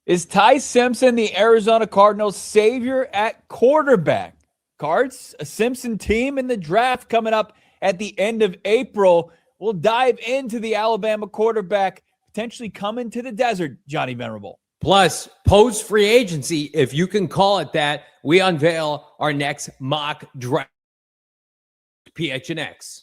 Is Ty Simpson the Arizona Cardinals savior at quarterback? Cards, a Simpson team in the draft coming up at the end of April. We'll dive into the Alabama quarterback potentially coming to the desert, Johnny Venerable. Plus, post free agency, if you can call it that, we unveil our next mock draft. PHNX.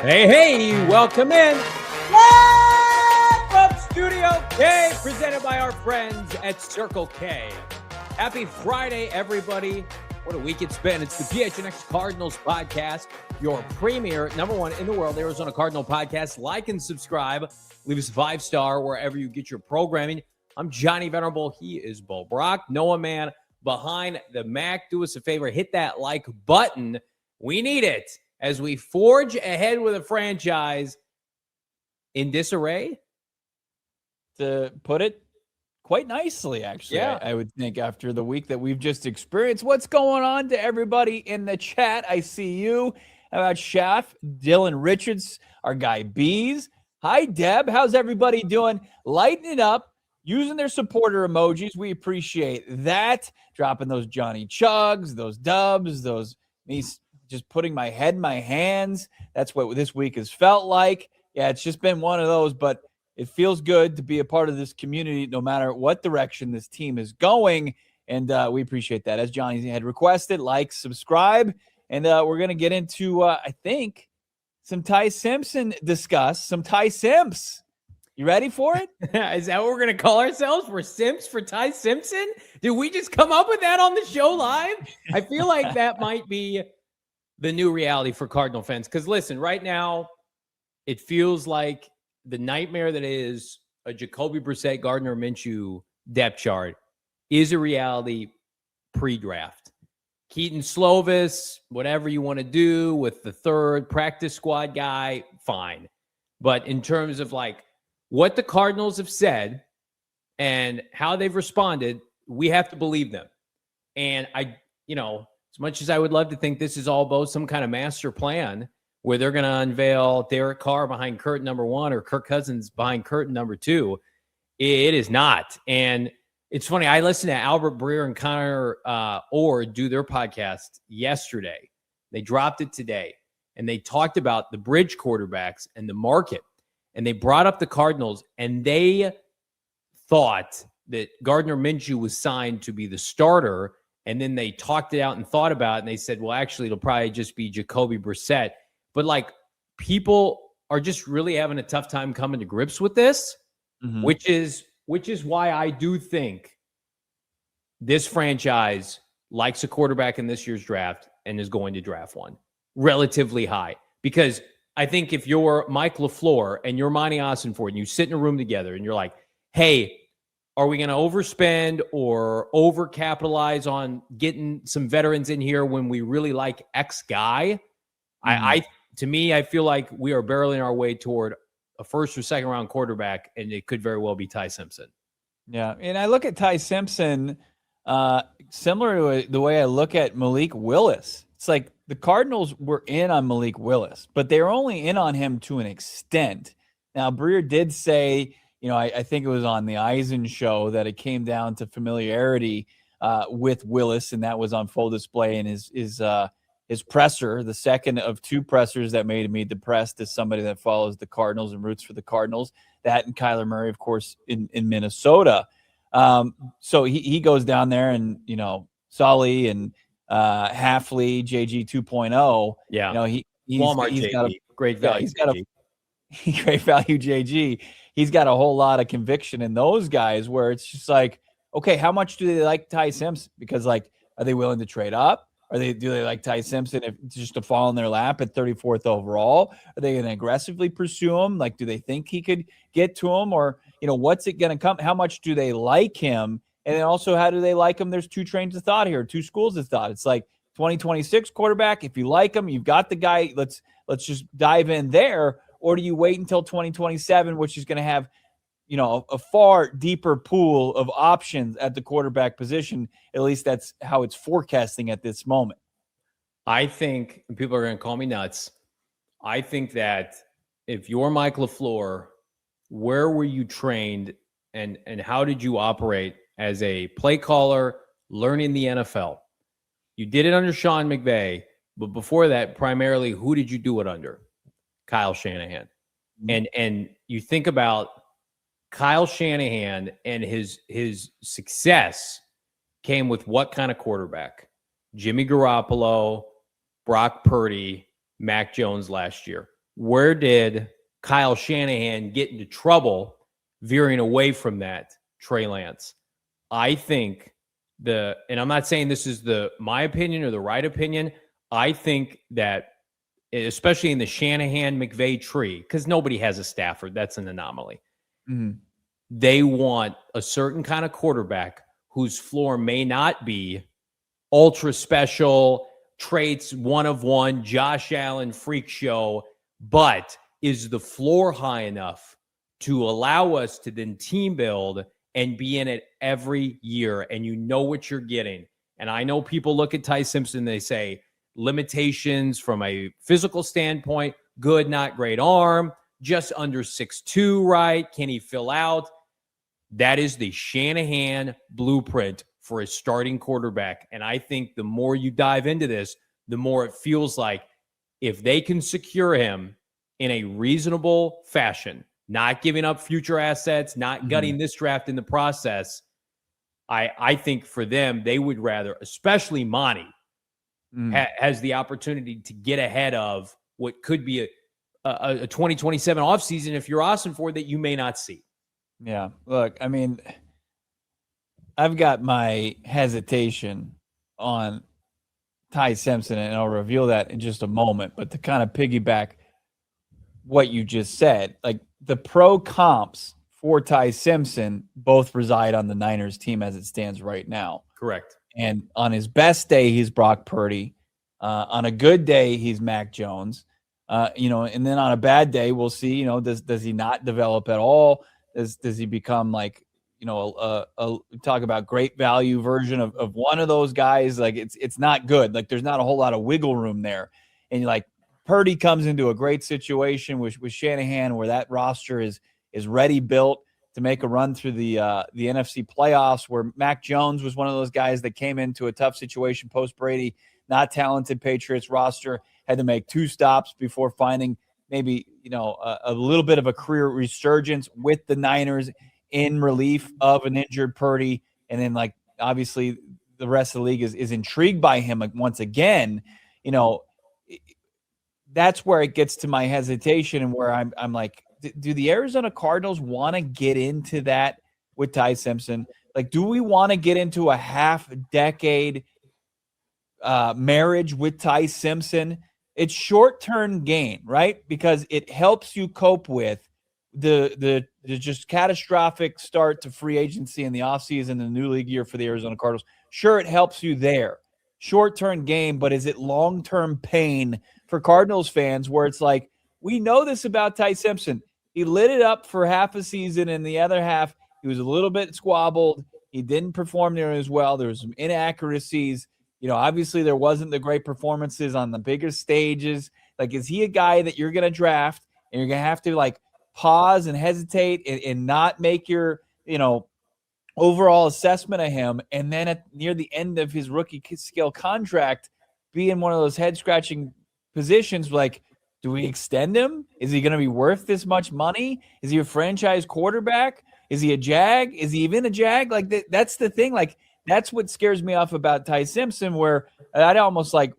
Hey, welcome in. Live from Studio K, presented by our friends at Circle K. Happy Friday, everybody. What a week it's been. It's the PHNX Cardinals podcast, your premier, number one in the world, Arizona Cardinal podcast. Like and subscribe. Leave us a 5-star wherever you get your programming. I'm Johnny Venerable. He is Bo Brack. Noah Man behind the Mac. Do us a favor. Hit that like button. We need it as we forge ahead with a franchise in disarray. To put it quite nicely, actually, yeah. I would think after the week that we've just experienced. What's going on to everybody in the chat? I see you. How about Chef, Dylan Richards, our guy Bees. Hi, Deb. How's everybody doing? Lighting it up, using their supporter emojis. We appreciate that. Dropping those Johnny Chugs, those dubs, those me just putting my head in my hands. That's what this week has felt like. Yeah, it's just been one of those, but it feels good to be a part of this community no matter what direction this team is going, and we appreciate that. As Johnny had requested, like, subscribe, and we're going to get into, I think, some Ty Simpson discuss, some Ty Simps. You ready for it? Is that what we're going to call ourselves? We're Simps for Ty Simpson? Did we just come up with that on the show live? I feel like that might be the new reality for Cardinal fans. Because listen, right now, it feels like the nightmare that is a Jacoby Brissett, Gardner Minshew depth chart is a reality pre-draft. Keaton Slovis, whatever you want to do with the third practice squad guy, fine. But in terms of like what the Cardinals have said and how they've responded, we have to believe them. And as much as I would love to think this is all about some kind of master plan where they're going to unveil Derek Carr behind curtain number 1 or Kirk Cousins behind curtain number 2, it is not. And it's funny, I listened to Albert Breer and Connor Orr do their podcast yesterday. They dropped it today, and they talked about the bridge quarterbacks and the market. And they brought up the Cardinals, and they thought that Gardner Minshew was signed to be the starter. And then they talked it out and thought about it, and they said, well, actually, it'll probably just be Jacoby Brissett. But, like, people are just really having a tough time coming to grips with this, which is why I do think this franchise likes a quarterback in this year's draft and is going to draft one relatively high. Because I think if you're Mike LaFleur and you're Monti Ossenfort and you sit in a room together and you're like, hey, are we going to overspend or overcapitalize on getting some veterans in here when we really like X guy? To me, I feel like we are barreling our way toward a first or second round quarterback, and it could very well be Ty Simpson. Yeah, and I look at Ty Simpson similar to the way I look at Malik Willis. It's like the Cardinals were in on Malik Willis, but they were only in on him to an extent. Now, Breer did say, I think it was on the Eisen show that it came down to familiarity with Willis, and that was on full display in his presser, the second of 2 pressers that made me depressed as somebody that follows the Cardinals and roots for the Cardinals. That and Kyler Murray, of course, in Minnesota. So he goes down there and, Sully and Halfley, JG 2.0. Yeah. He's Walmart got JG. Great value. He's got a great value JG. He's got a whole lot of conviction in those guys where it's just like, okay, how much do they like Ty Simpson? Because, like, are they willing to trade up? Do they like Ty Simpson just to fall in their lap at 34th overall? Are they going to aggressively pursue him? Like, do they think he could get to him? Or, what's it going to come? How much do they like him? And then also, how do they like him? There's two trains of thought here, two schools of thought. It's like 2026 quarterback. If you like him, you've got the guy. Let's just dive in there. Or do you wait until 2027, which is going to have, a far deeper pool of options at the quarterback position? At least that's how it's forecasting at this moment. I think people are going to call me nuts. I think that if you're Mike LaFleur, where were you trained and how did you operate as a play caller learning the NFL? You did it under Sean McVay, but before that, primarily, who did you do it under? Kyle Shanahan. And you think about Kyle Shanahan and his success came with what kind of quarterback? Jimmy Garoppolo, Brock Purdy, Mac Jones last year. Where did Kyle Shanahan get into trouble veering away from that? Trey Lance. I think and I'm not saying this is my opinion or the right opinion. I think that, especially in the Shanahan-McVay tree, because nobody has a Stafford. That's an anomaly. Mm-hmm. They want a certain kind of quarterback whose floor may not be ultra special traits, one of one, Josh Allen freak show, but is the floor high enough to allow us to then team build and be in it every year, and you know what you're getting. And I know people look at Ty Simpson, they say limitations from a physical standpoint, good, not great arm, just under 6'2", right? Can he fill out? That is the Shanahan blueprint for a starting quarterback. And I think the more you dive into this, the more it feels like if they can secure him in a reasonable fashion, not giving up future assets, not gutting this draft in the process, I think for them, they would rather, especially Monti, has the opportunity to get ahead of what could be a 2027 offseason if you're Ossenfort that you may not see. Yeah. Look, I mean, I've got my hesitation on Ty Simpson, and I'll reveal that in just a moment. But to kind of piggyback what you just said, like the pro comps for Ty Simpson both reside on the Niners team as it stands right now. Correct. And on his best day, he's Brock Purdy. On a good day, he's Mac Jones. And then on a bad day, we'll see, does he not develop at all? Does he become like, talk about great value version of one of those guys? Like it's not good. Like there's not a whole lot of wiggle room there. And you're like, Purdy comes into a great situation with Shanahan where that roster is ready, built to make a run through the NFC playoffs, where Mac Jones was one of those guys that came into a tough situation post-Brady, not talented Patriots roster, had to make 2 stops before finding maybe, a little bit of a career resurgence with the Niners in relief of an injured Purdy. And then, like, obviously the rest of the league is intrigued by him once again. That's where it gets to my hesitation and where I'm like, do the Arizona Cardinals want to get into that with Ty Simpson? Like, do we want to get into a half-decade marriage with Ty Simpson? It's short-term gain, right? Because it helps you cope with the just catastrophic start to free agency in the offseason, the new league year for the Arizona Cardinals. Sure, it helps you there. Short-term gain, but is it long-term pain for Cardinals fans where it's like, we know this about Ty Simpson. He lit it up for half a season, and the other half, he was a little bit squabbled. He didn't perform nearly as well. There was some inaccuracies. Obviously there wasn't the great performances on the bigger stages. Like, is he a guy that you're going to draft and you're going to have to, like, pause and hesitate and not make your, overall assessment of him, and then near the end of his rookie scale contract, be in one of those head-scratching positions like, do we extend him? Is he going to be worth this much money? Is he a franchise quarterback? Is he a Jag? Is he even a Jag? Like, that's the thing. Like, that's what scares me off about Ty Simpson, where I'd almost like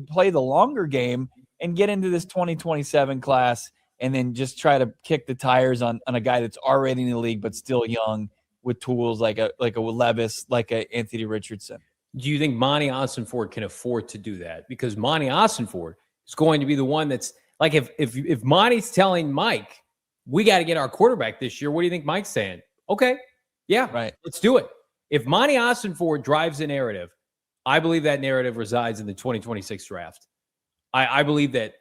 play the longer game and get into this 2027 class and then just try to kick the tires on a guy that's already in the league but still young with tools like a Levis, like a Anthony Richardson. Do you think Monti Ossenfort can afford to do that? Because Monti Ossenfort is going to be the one that's like, if Monty's telling Mike, we got to get our quarterback this year, what do you think Mike's saying? Okay, yeah, right, let's do it. If Monti Ossenfort drives a narrative, I believe that narrative resides in the 2026 draft. I believe that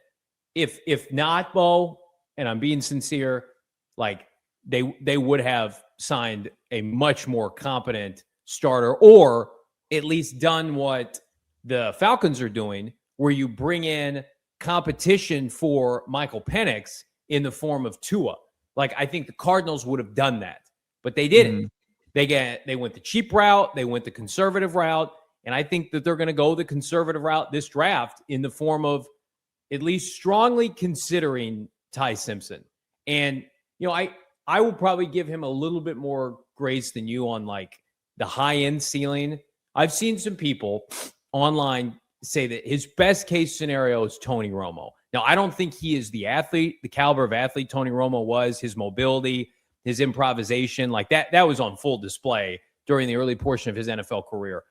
if not, Bo, and I'm being sincere, like they would have signed a much more competent starter, or at least done what the Falcons are doing, where you bring in competition for Michael Penix in the form of Tua. Like, I think the Cardinals would have done that, but they didn't. They went the cheap route. They went the conservative route. And I think that they're going to go the conservative route this draft in the form of at least strongly considering Ty Simpson. And, I will probably give him a little bit more grace than you on like the high end ceiling. I've seen some people online say that his best case scenario is Tony Romo. Now, I don't think he is the caliber of athlete Tony Romo was. His mobility, his improvisation, like that was on full display during the early portion of his NFL career.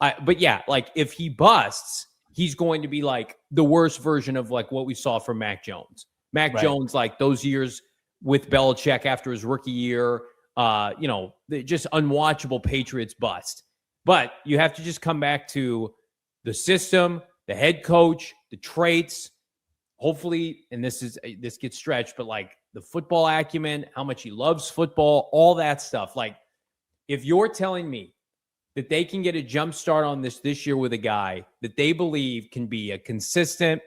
But yeah, like if he busts, he's going to be like the worst version of like what we saw from Mac Jones. Mac Jones, like those years with Belichick after his rookie year, just unwatchable Patriots bust. But you have to just come back to the system, the head coach, the traits, hopefully, and this gets stretched, but like the football acumen, how much he loves football, all that stuff. Like if you're telling me that they can get a jump start on this year with a guy that they believe can be a consistent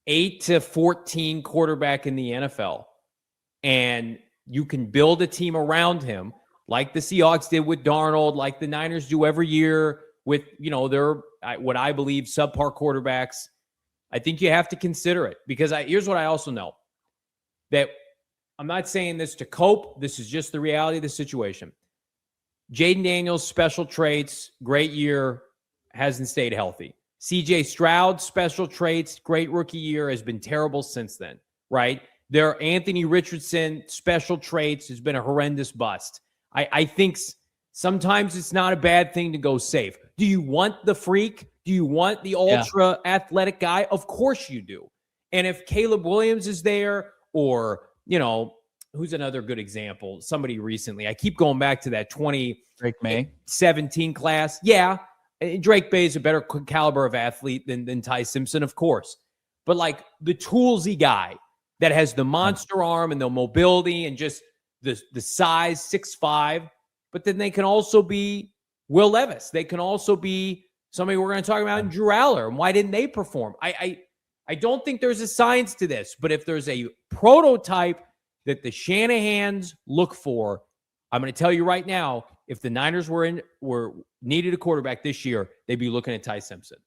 8 to 14 quarterback in the NFL, and you can build a team around him like the Seahawks did with Darnold, like the Niners do every year with, their, what I believe, subpar quarterbacks, I think you have to consider it. Because here's what I also know, that I'm not saying this to cope. This is just the reality of the situation. Jaden Daniels, special traits, great year, hasn't stayed healthy. CJ Stroud, special traits, great rookie year, has been terrible since then, right? There, Anthony Richardson, special traits, has been a horrendous bust. I think sometimes it's not a bad thing to go safe. Do you want the freak? Do you want the ultra athletic guy? Of course you do. And if Caleb Williams is there, or, who's another good example? Somebody recently, I keep going back to that Drake May 17 class. Yeah. Drake May is a better caliber of athlete than Ty Simpson, of course. But like the toolsy guy that has the monster arm and the mobility and just the size, 6'5", but then they can also be Will Levis. They can also be somebody we're going to talk about in Drew Aller. And why didn't they perform? I don't think there's a science to this, but if there's a prototype that the Shanahans look for, I'm going to tell you right now, if the Niners were needed a quarterback this year, they'd be looking at Ty Simpson.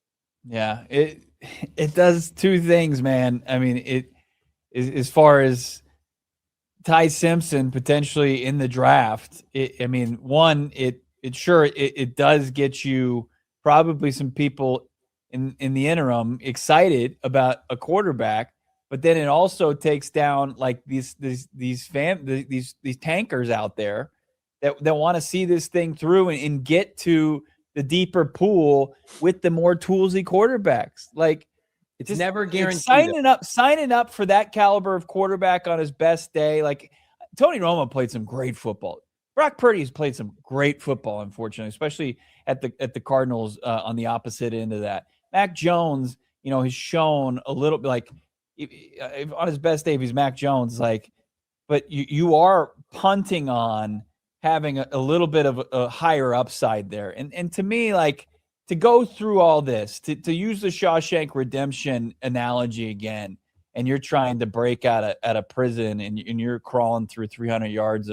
Yeah, it does two things, man. I mean, it as far as Ty Simpson potentially in the draft. One, it does get you probably some people in the interim excited about a quarterback, but then it also takes down like these tankers out there that want to see this thing through and get to the deeper pool with the more toolsy quarterbacks. Like it's never guaranteed. Signing up for that caliber of quarterback on his best day. Like Tony Romo played some great football. Brock Purdy's played some great football, unfortunately, especially at the Cardinals on the opposite end of that. Mac Jones, has shown a little bit like if on his best day, if he's Mac Jones, like, but you are punting on having a little bit of a higher upside there. And to me, like, to go through all this, to use the Shawshank Redemption analogy again, and you're trying to break out of prison and you're crawling through 300 yards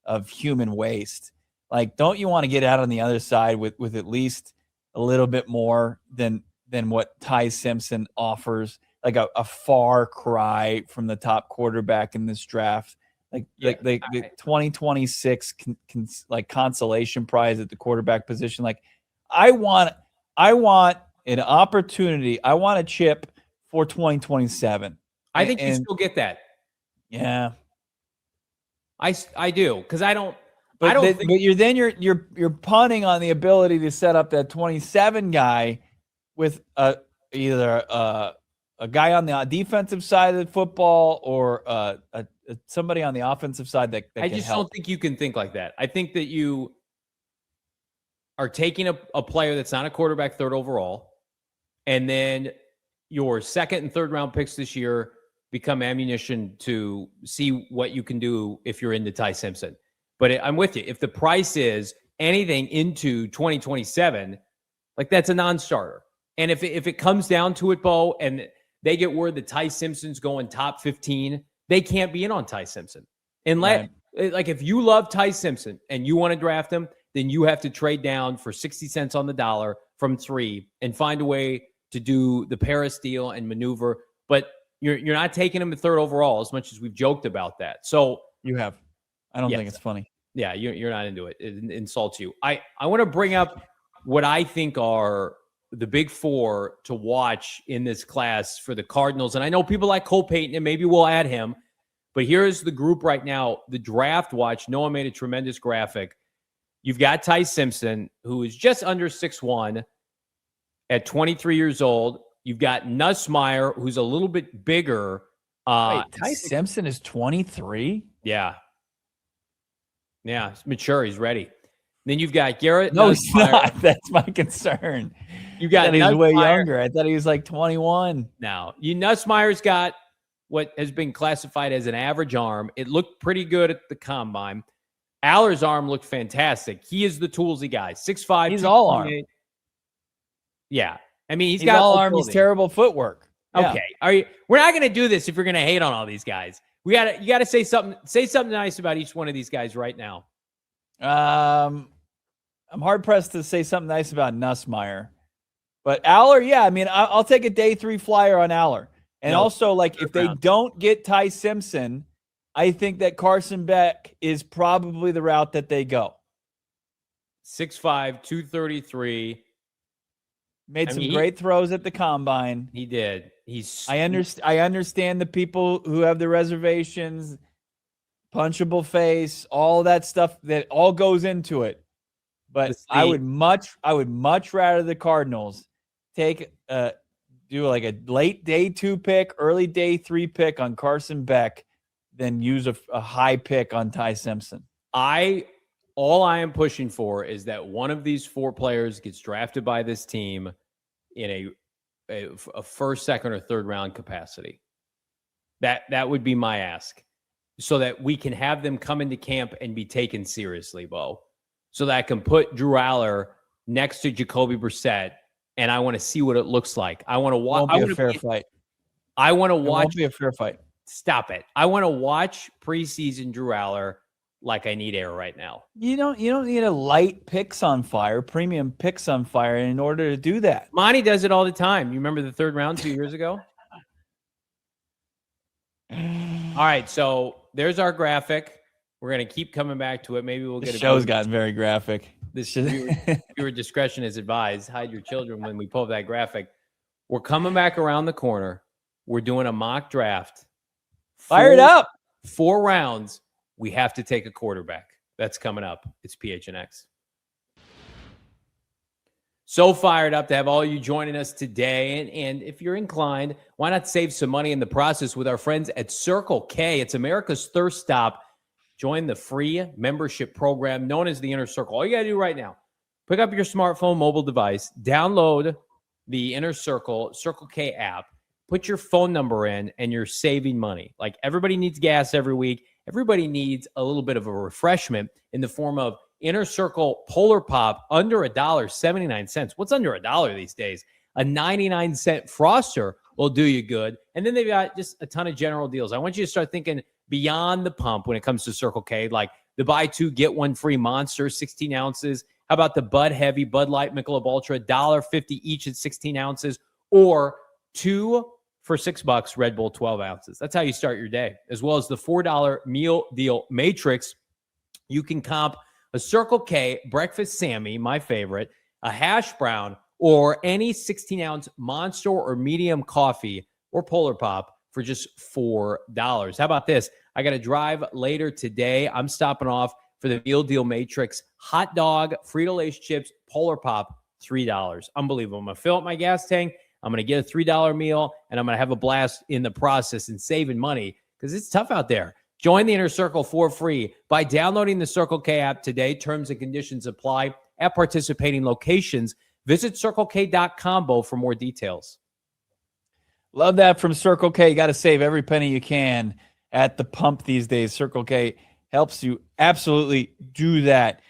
of human waste. Like, don't you want to get out on the other side with at least a little bit more than what Ty Simpson offers, like a far cry from the top quarterback in this draft? The 2026 like consolation prize at the quarterback position. Like, I want an opportunity. I want a chip for 2027. I think you still get that. Yeah, I do, because I don't But you're punting on the ability to set up that 27 guy with either a guy on the defensive side of the football or somebody on the offensive side that I just don't think you can think like that. I think that you are taking a player that's not a quarterback third overall, and then your second and third round picks this year become ammunition to see what you can do if you're into Ty Simpson. But I'm with you. If the price is anything into 2027, like that's a non-starter. And if it comes down to it, Bo, and they get word that Ty Simpson's going top 15, they can't be in on Ty Simpson. Unless, like, if you love Ty Simpson and you want to draft him, then you have to trade down for 60 cents on the dollar from 3 and find a way to do the Paris deal and maneuver. But you're not taking him at third overall, as much as we've joked about that. So you have. I don't think it's funny. Yeah, you're not into it. It insults you. I want to bring up what I think are the big 4 to watch in this class for the Cardinals. And I know people like Cole Payton, and maybe we'll add him. But here's the group right now. The draft watch. Noah made a tremendous graphic. You've got Ty Simpson, who is just under 6'1", at 23 years old. You've got Nussmeier, who's a little bit bigger. Wait, Ty Simpson is 23? Yeah. Yeah, he's mature. He's ready. Then you've got Garrett. No, he's not. That's my concern. You got he's way younger. I thought he was like 21. Now, Nussmeier's got what has been classified as an average arm. It looked pretty good at the combine. Aller's arm looked fantastic. He is the toolsy guy. 6'5". He's all arm. Yeah. I mean, he's got all arm. He's terrible footwork. Yeah. Okay. We're not going to do this if you're going to hate on all these guys. You got to say something nice about each one of these guys right now. I'm hard pressed to say something nice about Nussmeier, but Aller, yeah, I mean, I'll take a day 3 flyer on Aller. And also, like, if they don't get Ty Simpson, I think that Carson Beck is probably the route that they go. 6'5", 233. Made some great throws at the combine. He did. I understand the people who have the reservations, punchable face, all that stuff that all goes into it. But I would much rather the Cardinals take do like a late day 2 pick, early day 3 pick on Carson Beck than use a high pick on Ty Simpson. All I am pushing for is that one of these 4 players gets drafted by this team in a first, second, or third round capacity. That would be my ask, so that we can have them come into camp and be taken seriously, Bo. So that I can put Drew Aller next to Jacoby Brissett, and I want to see what it looks like. I want to watch. Won't be a fair fight. I want to watch. It won't be a fair fight. Stop it. I want to watch preseason Drew Aller like I need air right now. You don't need a light picks on fire, premium picks on fire in order to do that. Monty does it all the time. You remember the third round 2 years ago? All right, so there's our graphic. We're going to keep coming back to it. Maybe we'll get a show's gotten very graphic. This viewer discretion is advised. Hide your children when we pull up that graphic. We're coming back around the corner. We're doing a mock draft. Fire it up. 4 rounds. We have to take a quarterback. That's coming up. It's PHNX. So fired up to have all you joining us today. And if you're inclined, why not save some money in the process with our friends at Circle K? It's America's thirst stop. Join the free membership program known as the Inner Circle. All you got to do right now, pick up your smartphone mobile device, download the Inner Circle K app, put your phone number in, and you're saving money. Like, everybody needs gas every week. Everybody needs a little bit of a refreshment in the form of Inner Circle Polar Pop under $1.79. What's under $1 these days? A 99-cent Froster will do you good. And then they've got just a ton of general deals. I want you to start thinking beyond the pump when it comes to Circle K, like the buy 2, get 1 free Monster, 16 ounces. How about the Bud Heavy, Bud Light, Michelob Ultra, $1.50 each at 16 ounces, or 2 for $6, Red Bull 12 ounces. That's how you start your day. As well as the $4 meal deal matrix. You can comp a Circle K breakfast Sammy, my favorite, a hash brown, or any 16-ounce Monster or medium coffee or Polar Pop for just $4. How about this? I got to drive later today. I'm stopping off for the meal deal matrix. Hot dog, Frito-Lay chips, Polar Pop, $3. Unbelievable. I'm going to fill up my gas tank. I'm going to get a $3 meal, and I'm going to have a blast in the process and saving money because it's tough out there. Join the Inner Circle for free by downloading the Circle K app today. Terms and conditions apply at participating locations. Visit CircleK.com, Bo, for more details. Love that from Circle K. You got to save every penny you can at the pump these days. Circle K helps you absolutely do that.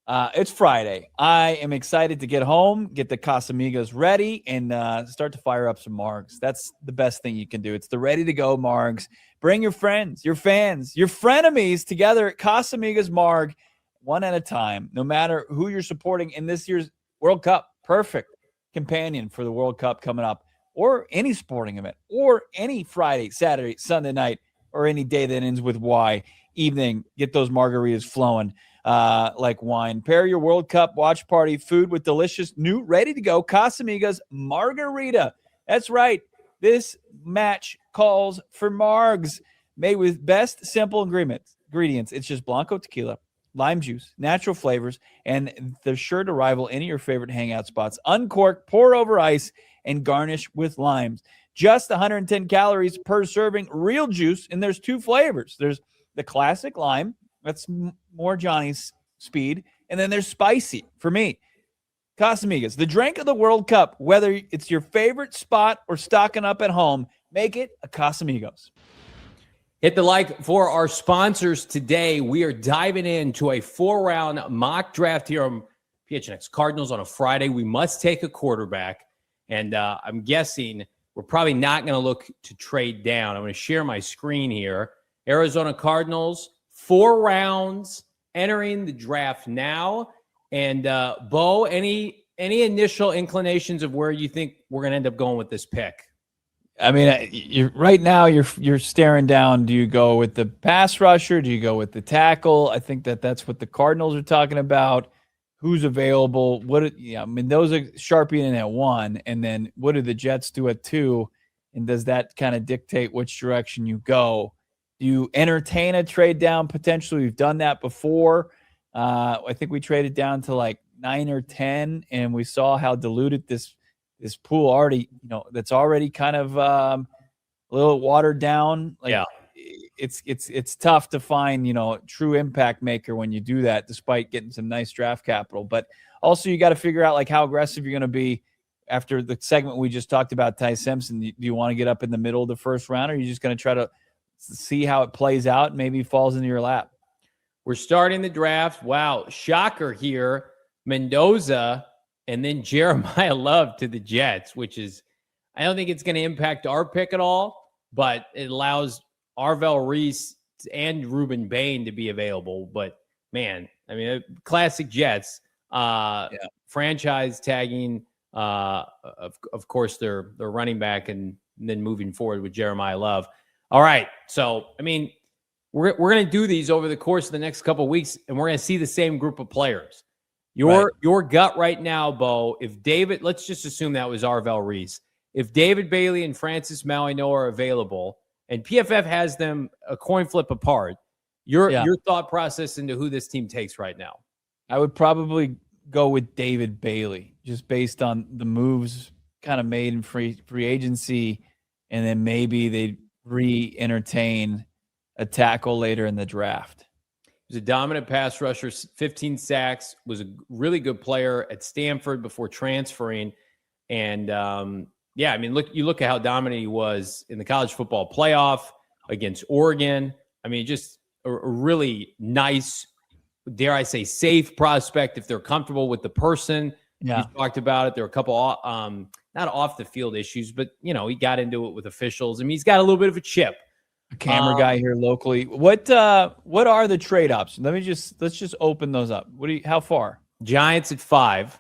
It's Friday. I am excited to get home, get the Casamigos ready, and start to fire up some margs. That's the best thing you can do. It's the ready-to-go margs. Bring your friends, your fans, your frenemies together at Casamigos Marg, one at a time, no matter who you're supporting in this year's World Cup. Perfect companion for the World Cup coming up, or any sporting event, or any Friday, Saturday, Sunday night, or any day that ends with Y evening. Get those margaritas flowing like wine. Pair your World Cup watch party food with delicious, new, ready-to-go Casamigos Margarita. That's right. This match calls for margs made with best simple ingredients. It's just Blanco tequila, lime juice, natural flavors, and they're sure to rival any of your favorite hangout spots. Uncork, pour over ice, and garnish with limes. Just 110 calories per serving, real juice, and there's 2 flavors. There's the classic lime, that's more Johnny's speed, and then there's spicy for me. Casamigos, the drink of the World Cup. Whether it's your favorite spot or stocking up at home, make it a Casamigos. Hit the like for our sponsors today. We are diving into a 4-round mock draft here on PHNX Cardinals on a Friday. We must take a quarterback, and I'm guessing we're probably not going to look to trade down. I'm going to share my screen here. Arizona Cardinals, 4 rounds entering the draft now. And Bo, any initial inclinations of where you think we're going to end up going with this pick? I mean, you're staring down. Do you go with the pass rusher? Do you go with the tackle? I think that's what the Cardinals are talking about. Who's available? Mendoza sharping in at 1, and then what do the Jets do at 2? And does that kind of dictate which direction you go? Do you entertain a trade down potentially? We've done that before. I think we traded down to like 9 or 10, and we saw how diluted this pool already, that's already kind of a little watered down. It's tough to find, true impact maker when you do that, despite getting some nice draft capital. But also you got to figure out like how aggressive you're going to be after the segment we just talked about. Ty Simpson, do you want to get up in the middle of the first round, or are you just going to try to see how it plays out and maybe falls into your lap? We're starting the draft. Wow. Shocker here. Mendoza and then Jeremiah Love to the Jets, which is, I don't think it's going to impact our pick at all, but it allows Arvell Reese and Ruben Bain to be available. But man, I mean, classic Jets, franchise tagging, of course, their running back, and then moving forward with Jeremiah Love. All right. So, I mean, we're going to do these over the course of the next couple of weeks, and we're going to see the same group of players. Your gut right now, Bo, if David, let's just assume that was Arvell Reese. If David Bailey and Francis Malino are available, and PFF has them a coin flip apart, your thought process into who this team takes right now? I would probably go with David Bailey, just based on the moves kind of made in free agency, and then maybe they re-entertain a tackle later in the draft. He was a dominant pass rusher, 15 sacks, was a really good player at Stanford before transferring. And I mean, look at how dominant he was in the college football playoff against Oregon. I mean, just a really nice, dare I say, safe prospect if they're comfortable with the person. Yeah. You talked about it. There were a couple, not off the field issues, but he got into it with officials. I mean, he's got a little bit of a chip. A camera guy here locally. What are the trade options? Let's just open those up. How far? Giants at 5.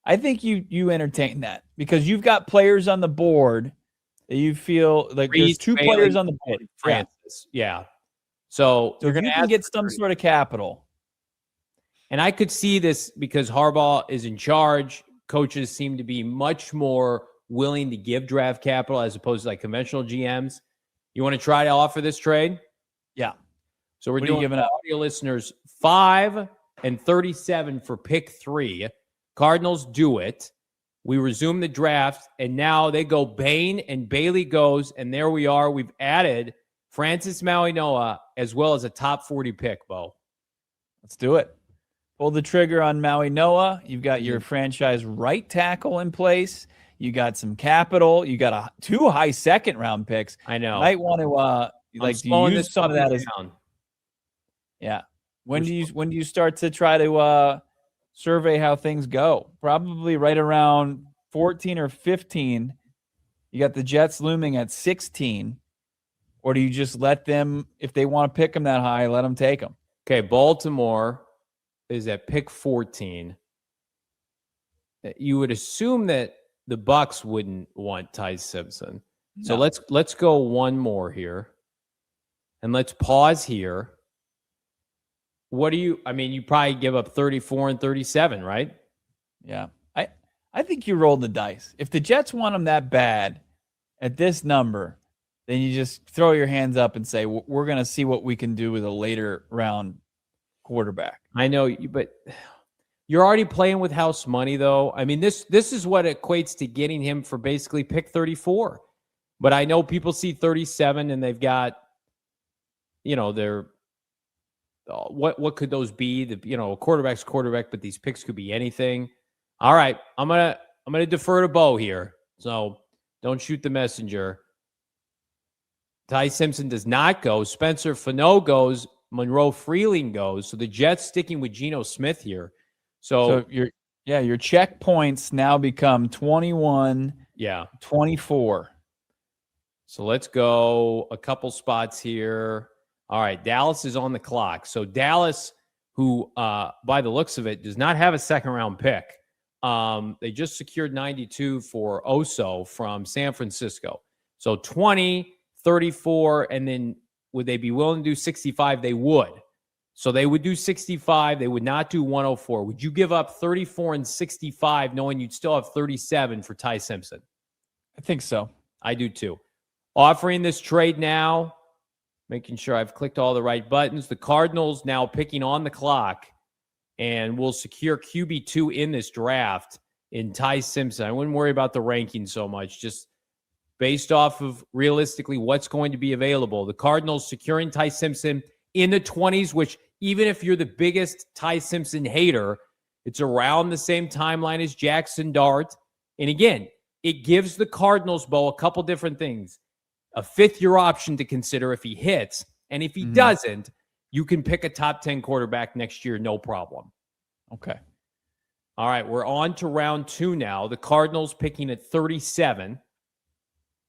I think you entertain that because you've got players on the board that you feel like Reese, there's 2 Bailey, players on the board. Francis. Yeah. So you're going to get some sort of capital. And I could see this because Harbaugh is in charge. Coaches seem to be much more willing to give draft capital as opposed to like conventional GMs. You want to try to offer this trade? Yeah. So we're What are you doing giving up? audio listeners 5 and 37 for pick 3. Cardinals do it. We resume the draft, and now they go Bain and Bailey goes, and there we are. We've added Francis Mauigoa as well as a top 40 pick, Bo. Let's do it. Pull the trigger on Mauigoa. You've got your franchise right tackle in place. You got some capital. You got 2 high second-round picks. I know. Might want to do you use some of that as down. Yeah. When do you start to try to survey how things go? Probably right around 14 or 15. You got the Jets looming at 16. Or do you just let them, if they want to pick them that high, let them take them? Okay, Baltimore is at pick 14. You would assume that the Bucs wouldn't want Ty Simpson. So let's go one more here. And let's pause here. You probably give up 34 and 37, right? Yeah. I think you rolled the dice. If the Jets want them that bad at this number, then you just throw your hands up and say, we're going to see what we can do with a later round quarterback. I know, but you're already playing with house money, though. I mean, this is what equates to getting him for basically pick 34. But I know people see 37 and they've got, they're what could those be? A quarterback's quarterback, but these picks could be anything. All right, I'm gonna defer to Bo here. So don't shoot the messenger. Ty Simpson does not go. Spencer Fano goes. Monroe Freeling goes. So the Jets sticking with Geno Smith here. So your checkpoints now become 21, 24. So let's go a couple spots here. All right, Dallas is on the clock. So Dallas, who by the looks of it, does not have a second-round pick. They just secured 92 for Oso from San Francisco. So 20, 34, and then would they be willing to do 65? They would. So they would do 65. They would not do 104. Would you give up 34 and 65 knowing you'd still have 37 for Ty Simpson? I think so. I do too. Offering this trade now, making sure I've clicked all the right buttons. The Cardinals now picking on the clock and will secure QB2 in this draft in Ty Simpson. I wouldn't worry about the ranking so much, just based off of realistically what's going to be available. The Cardinals securing Ty Simpson in the 20s, which even if you're the biggest Ty Simpson hater, it's around the same timeline as Jackson Dart. And again, it gives the Cardinals, Bo, a couple different things. A fifth-year option to consider if he hits. And if he doesn't, you can pick a top 10 quarterback next year, no problem. Okay. All right, we're on to round 2 now. The Cardinals picking at 37.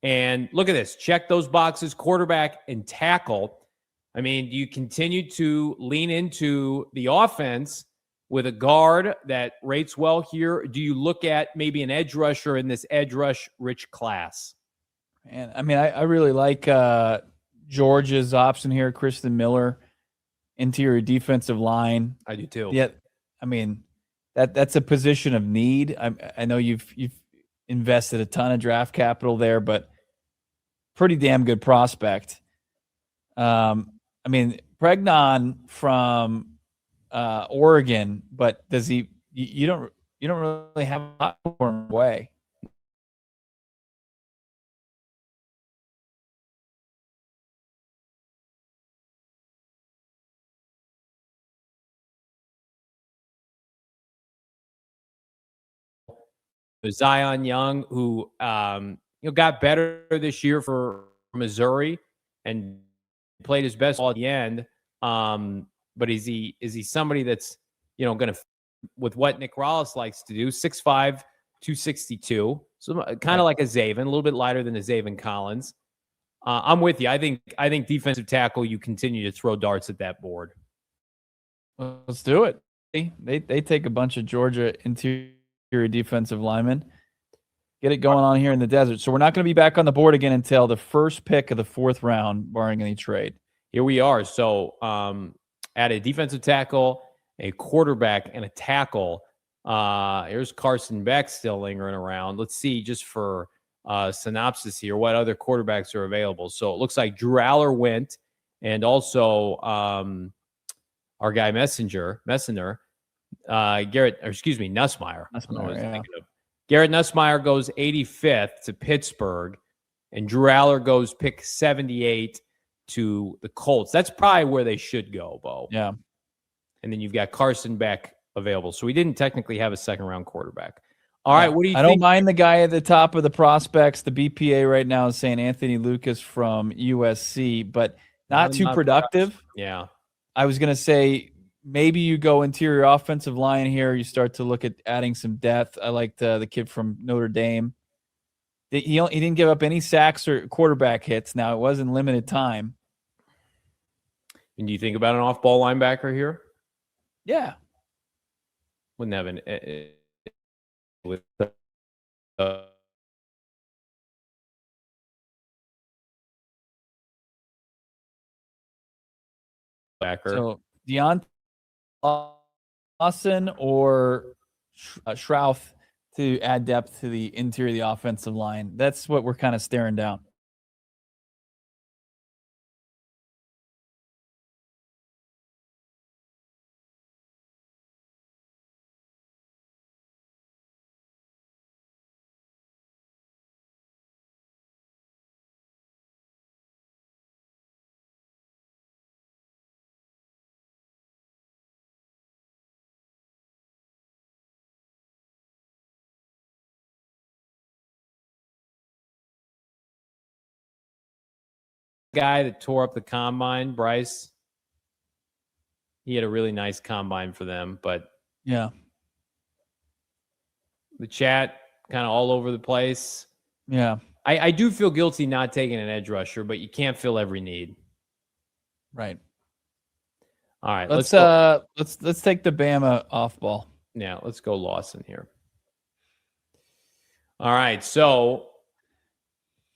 And look at this. Check those boxes, quarterback and tackle. I mean, do you continue to lean into the offense with a guard that rates well here? Do you look at maybe an edge rusher in this edge rush rich class? And I mean, I really like Georgia's option here, Kristen Miller, interior defensive line. I do too. Yeah, I mean, that's a position of need. I know you've invested a ton of draft capital there, but pretty damn good prospect. I mean, Pregnon from Oregon, but does he? You don't really have a lot for him away. Zion Young, who got better this year for Missouri and played his best ball at the end. But is he somebody that's going to, with what Nick Rallis likes to do, 6'5", 262, so kind of like a Zaven, a little bit lighter than a Zaven Collins. I'm with you. I think defensive tackle, you continue to throw darts at that board. Let's do it. They take a bunch of Georgia interior defensive linemen. Get it going on here in the desert. So we're not going to be back on the board again until the first pick of the 4th round, barring any trade. Here we are. So at a defensive tackle, a quarterback, and a tackle. Here's Carson Beck still lingering around. Let's see, just for synopsis here, what other quarterbacks are available. So it looks like Drew Aller went, and also our guy Messenger, Nussmeier. Garrett Nussmeier goes 85th to Pittsburgh, and Drew Aller goes pick 78 to the Colts. That's probably where they should go, Bo. Yeah. And then you've got Carson Beck available. So we didn't technically have a second-round quarterback. All right, what do you think? I don't mind the guy at the top of the prospects. The BPA right now is saying Anthony Lucas from USC, but not too productive. Yeah. I was going to say maybe you go interior offensive line here. You start to look at adding some depth. I liked the kid from Notre Dame. He didn't give up any sacks or quarterback hits. Now, it was in limited time. And do you think about an off-ball linebacker here? Yeah. Wouldn't have an with backer. So Deontay Lawson or Schrouth to add depth to the interior of the offensive line. That's what we're kind of staring down. Guy that tore up the combine, Bryce. He had a really nice combine for them, but yeah, the chat kind of all over the place. Yeah, I do feel guilty not taking an edge rusher, but you can't fill every need. Right. All right, let's take the Bama off ball. Yeah, let's go Lawson here. All right, so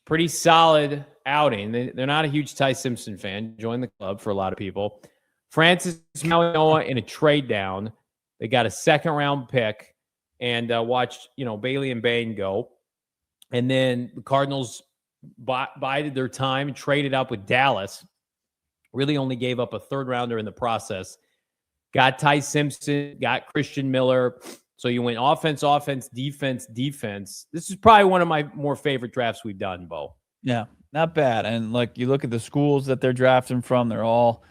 pretty solid outing. They're not a huge Ty Simpson fan. Joined the club for a lot of people. Francis Mauigoa in a trade down. They got a second-round pick and watched, Bailey and Bain go. And then the Cardinals bided their time and traded up with Dallas. Really only gave up a third-rounder in the process. Got Ty Simpson, got Christian Miller. So you went offense, defense. This is probably one of my more favorite drafts we've done, Bo. Yeah, not bad. And you look at the schools that they're drafting from, they're all,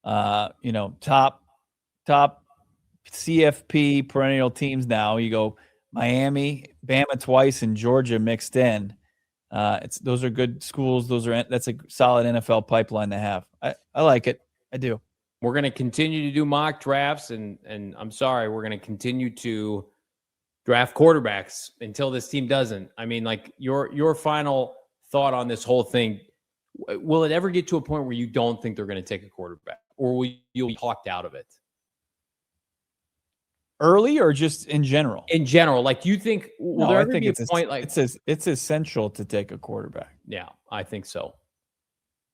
top CFP perennial teams now. You go Miami, Bama twice, and Georgia mixed in. Those are good schools. That's a solid NFL pipeline to have. I like it. I do. We're going to continue to do mock drafts, and I'm sorry, we're going to continue to draft quarterbacks until this team doesn't. I mean, your final thought on this whole thing, will it ever get to a point where you don't think they're going to take a quarterback, or will you be talked out of it? Early or just in general? In general, do you think will there ever be a point it's essential to take a quarterback? Yeah, I think so.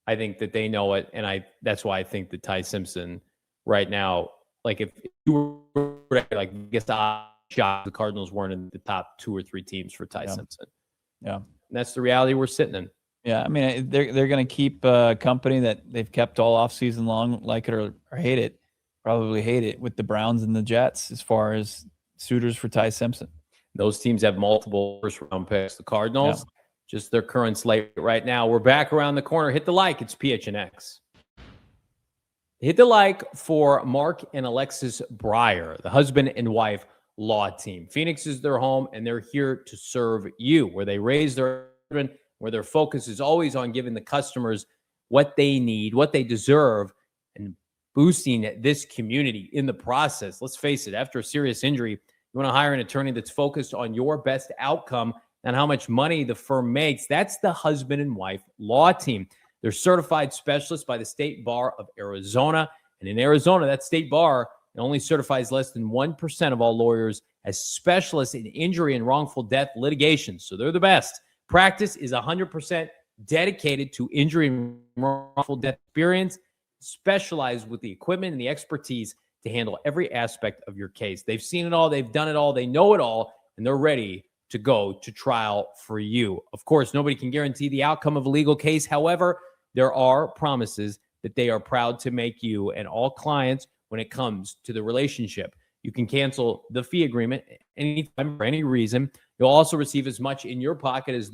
I think that they know it, and that's why I think that Ty Simpson right now, if you were guess the shot, the Cardinals weren't in the top 2 or 3 teams for Ty Simpson. Yeah, and that's the reality we're sitting in. Yeah, I mean they're going to keep a company that they've kept all offseason long, like it or hate it. Probably hate it with the Browns and the Jets as far as suitors for Ty Simpson. Those teams have multiple first-round picks. The Cardinals, just their current slate right now. We're back around the corner. Hit the like. It's PHNX. Hit the like for Mark and Alexis Breyer, the husband and wife law team. Phoenix is their home, and they're here to serve you, where they raise their children, where their focus is always on giving the customers what they need, what they deserve, and boosting this community in the process. Let's face it, after a serious injury, you want to hire an attorney that's focused on your best outcome and how much money the firm makes. That's the husband and wife law team. They're certified specialists by the State Bar of Arizona. And in Arizona, that state bar only certifies less than 1% of all lawyers as specialists in injury and wrongful death litigation. So they're the best. Practice is 100% dedicated to injury and wrongful death experience, specialized with the equipment and the expertise to handle every aspect of your case. They've seen it all. They've done it all. They know it all, and they're ready to go to trial for you. Of course, nobody can guarantee the outcome of a legal case. However, there are promises that they are proud to make you and all clients when it comes to the relationship. You can cancel the fee agreement anytime for any reason. You'll also receive as much in your pocket as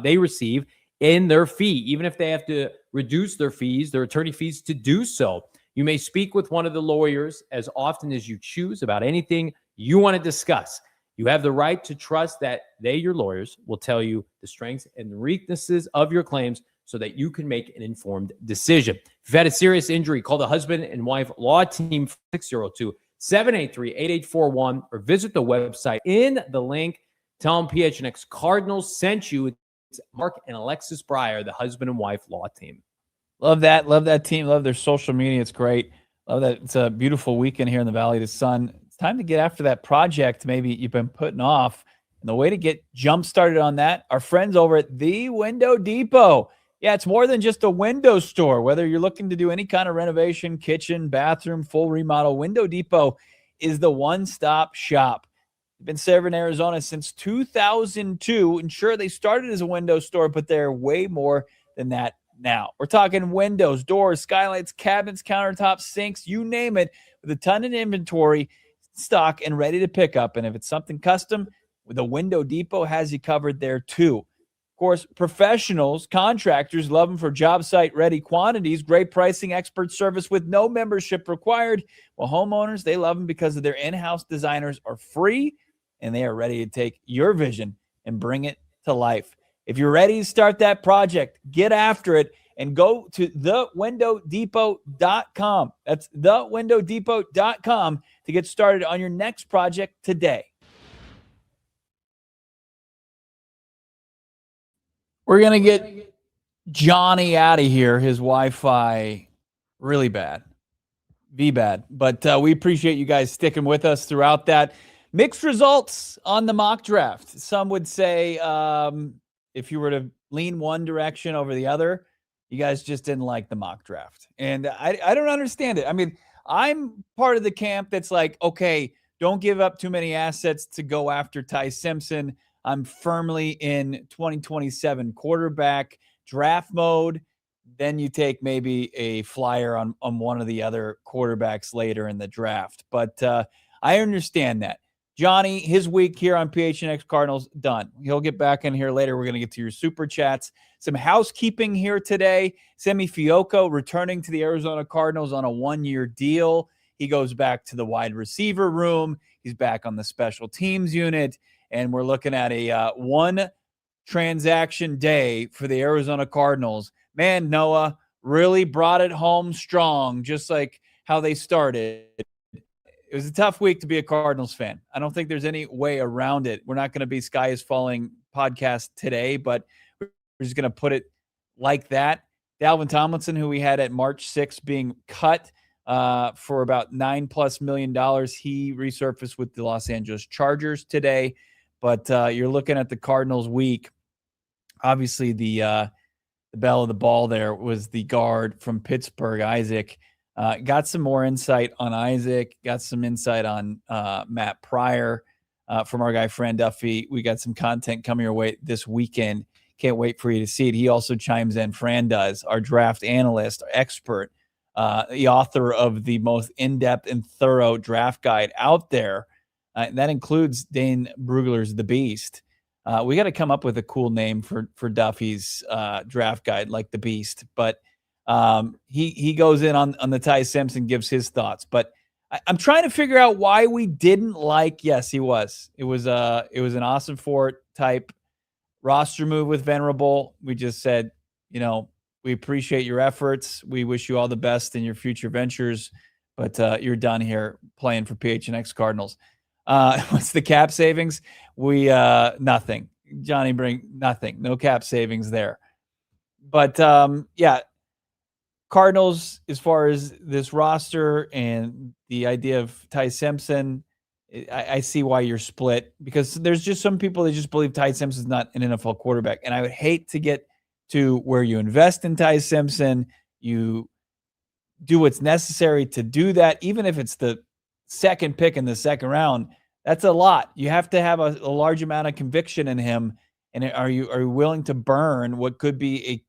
they receive in their fee, even if they have to reduce their fees, their attorney fees, to do so. You may speak with one of the lawyers as often as you choose about anything you want to discuss. You have the right to trust that they, your lawyers, will tell you the strengths and the weaknesses of your claims so that you can make an informed decision. If you've had a serious injury, call the husband and wife law team 602-783-8841 or visit the website in the link. Tell them PHNX Cardinals sent you. It's Mark and Alexis Breyer, the husband and wife law team. Love that. Love that team. Love their social media. It's great. Love that. It's a beautiful weekend here in the Valley of the Sun. It's time to get after that project maybe you've been putting off. And the way to get jump started on that, our friends over at The Window Depot. Yeah, it's more than just a window store. Whether you're looking to do any kind of renovation, kitchen, bathroom, full remodel, Window Depot is the one-stop shop. They've been serving Arizona since 2002. And sure, they started as a window store, but they're way more than that now. We're talking windows, doors, skylights, cabinets, countertops, sinks, you name it, with a ton of inventory, stock, and ready to pick up. And if it's something custom, the Window Depot has you covered there too. Of course, professionals, contractors love them for job site ready quantities, great pricing, expert service with no membership required. Well, homeowners, they love them because of their in-house designers are free and they are ready to take your vision and bring it to life. If you're ready to start that project, get after it and go to thewindownDepot.com. That's thewindownDepot.com to get started on your next project today. We're going to get Johnny out of here. His Wi-Fi really bad. V-bad. But we appreciate you guys sticking with us throughout that. Mixed results on the mock draft. Some would say if you were to lean one direction over the other, you guys just didn't like the mock draft. And I don't understand it. I mean, I'm part of the camp that's like, okay, don't give up too many assets to go after Ty Simpson. I'm firmly in 2027 quarterback draft mode. Then you take maybe a flyer on one of the other quarterbacks later in the draft. But I understand that. Johnny, his week here on PHNX Cardinals, done. He'll get back in here later. We're going to get to your super chats. Some housekeeping here today. Simi Fehoko returning to the Arizona Cardinals on a 1-year deal. He goes back to the wide receiver room. He's back on the special teams unit. And we're looking at a one transaction day for the Arizona Cardinals. Man, Noah really brought it home strong, just like how they started. It was a tough week to be a Cardinals fan. I don't think there's any way around it. We're not going to be Sky is Falling podcast today, but we're just going to put it like that. Dalvin Tomlinson, who we had at March 6th being cut for about $9+ million, he resurfaced with the Los Angeles Chargers today. But you're looking at the Cardinals week. Obviously, the belle of the ball there was the guard from Pittsburgh, Isaac. Got some more insight on Isaac. Got some insight on Matt Pryor from our guy Fran Duffy. We got some content coming your way this weekend. Can't wait for you to see it. He also chimes in. Fran does, our draft analyst, our expert, the author of the most in-depth and thorough draft guide out there. That includes Dane Brugler's The Beast. We got to come up with a cool name for Duffy's draft guide, like The Beast. But he goes in on the Ty Simpson, gives his thoughts. But I'm trying to figure out why we didn't like. Yes, he was. It was an Ossenfort type roster move with Venerable. We just said, we appreciate your efforts. We wish you all the best in your future ventures. But you're done here playing for PHNX Cardinals. What's the cap savings? We nothing. Johnny bring nothing. No cap savings there. But yeah, Cardinals, as far as this roster and the idea of Ty Simpson, I see why you're split, because there's just some people that just believe Ty Simpson's not an NFL quarterback. And I would hate to get to where you invest in Ty Simpson, you do what's necessary to do that, even if it's the second pick in the second round. That's a lot. You have to have a large amount of conviction in him. And are you willing to burn what could be a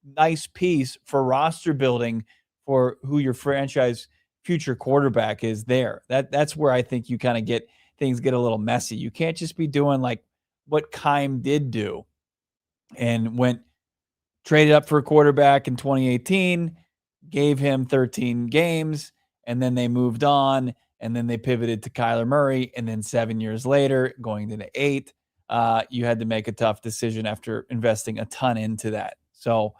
nice piece for roster building for who your franchise future quarterback is there. That's where I think you kind of get things get a little messy. You can't just be doing like what Keim did do and traded up for a quarterback in 2018, gave him 13 games, and then they moved on, and then they pivoted to Kyler Murray, and then 7 years later, going into 8, you had to make a tough decision after investing a ton into that. So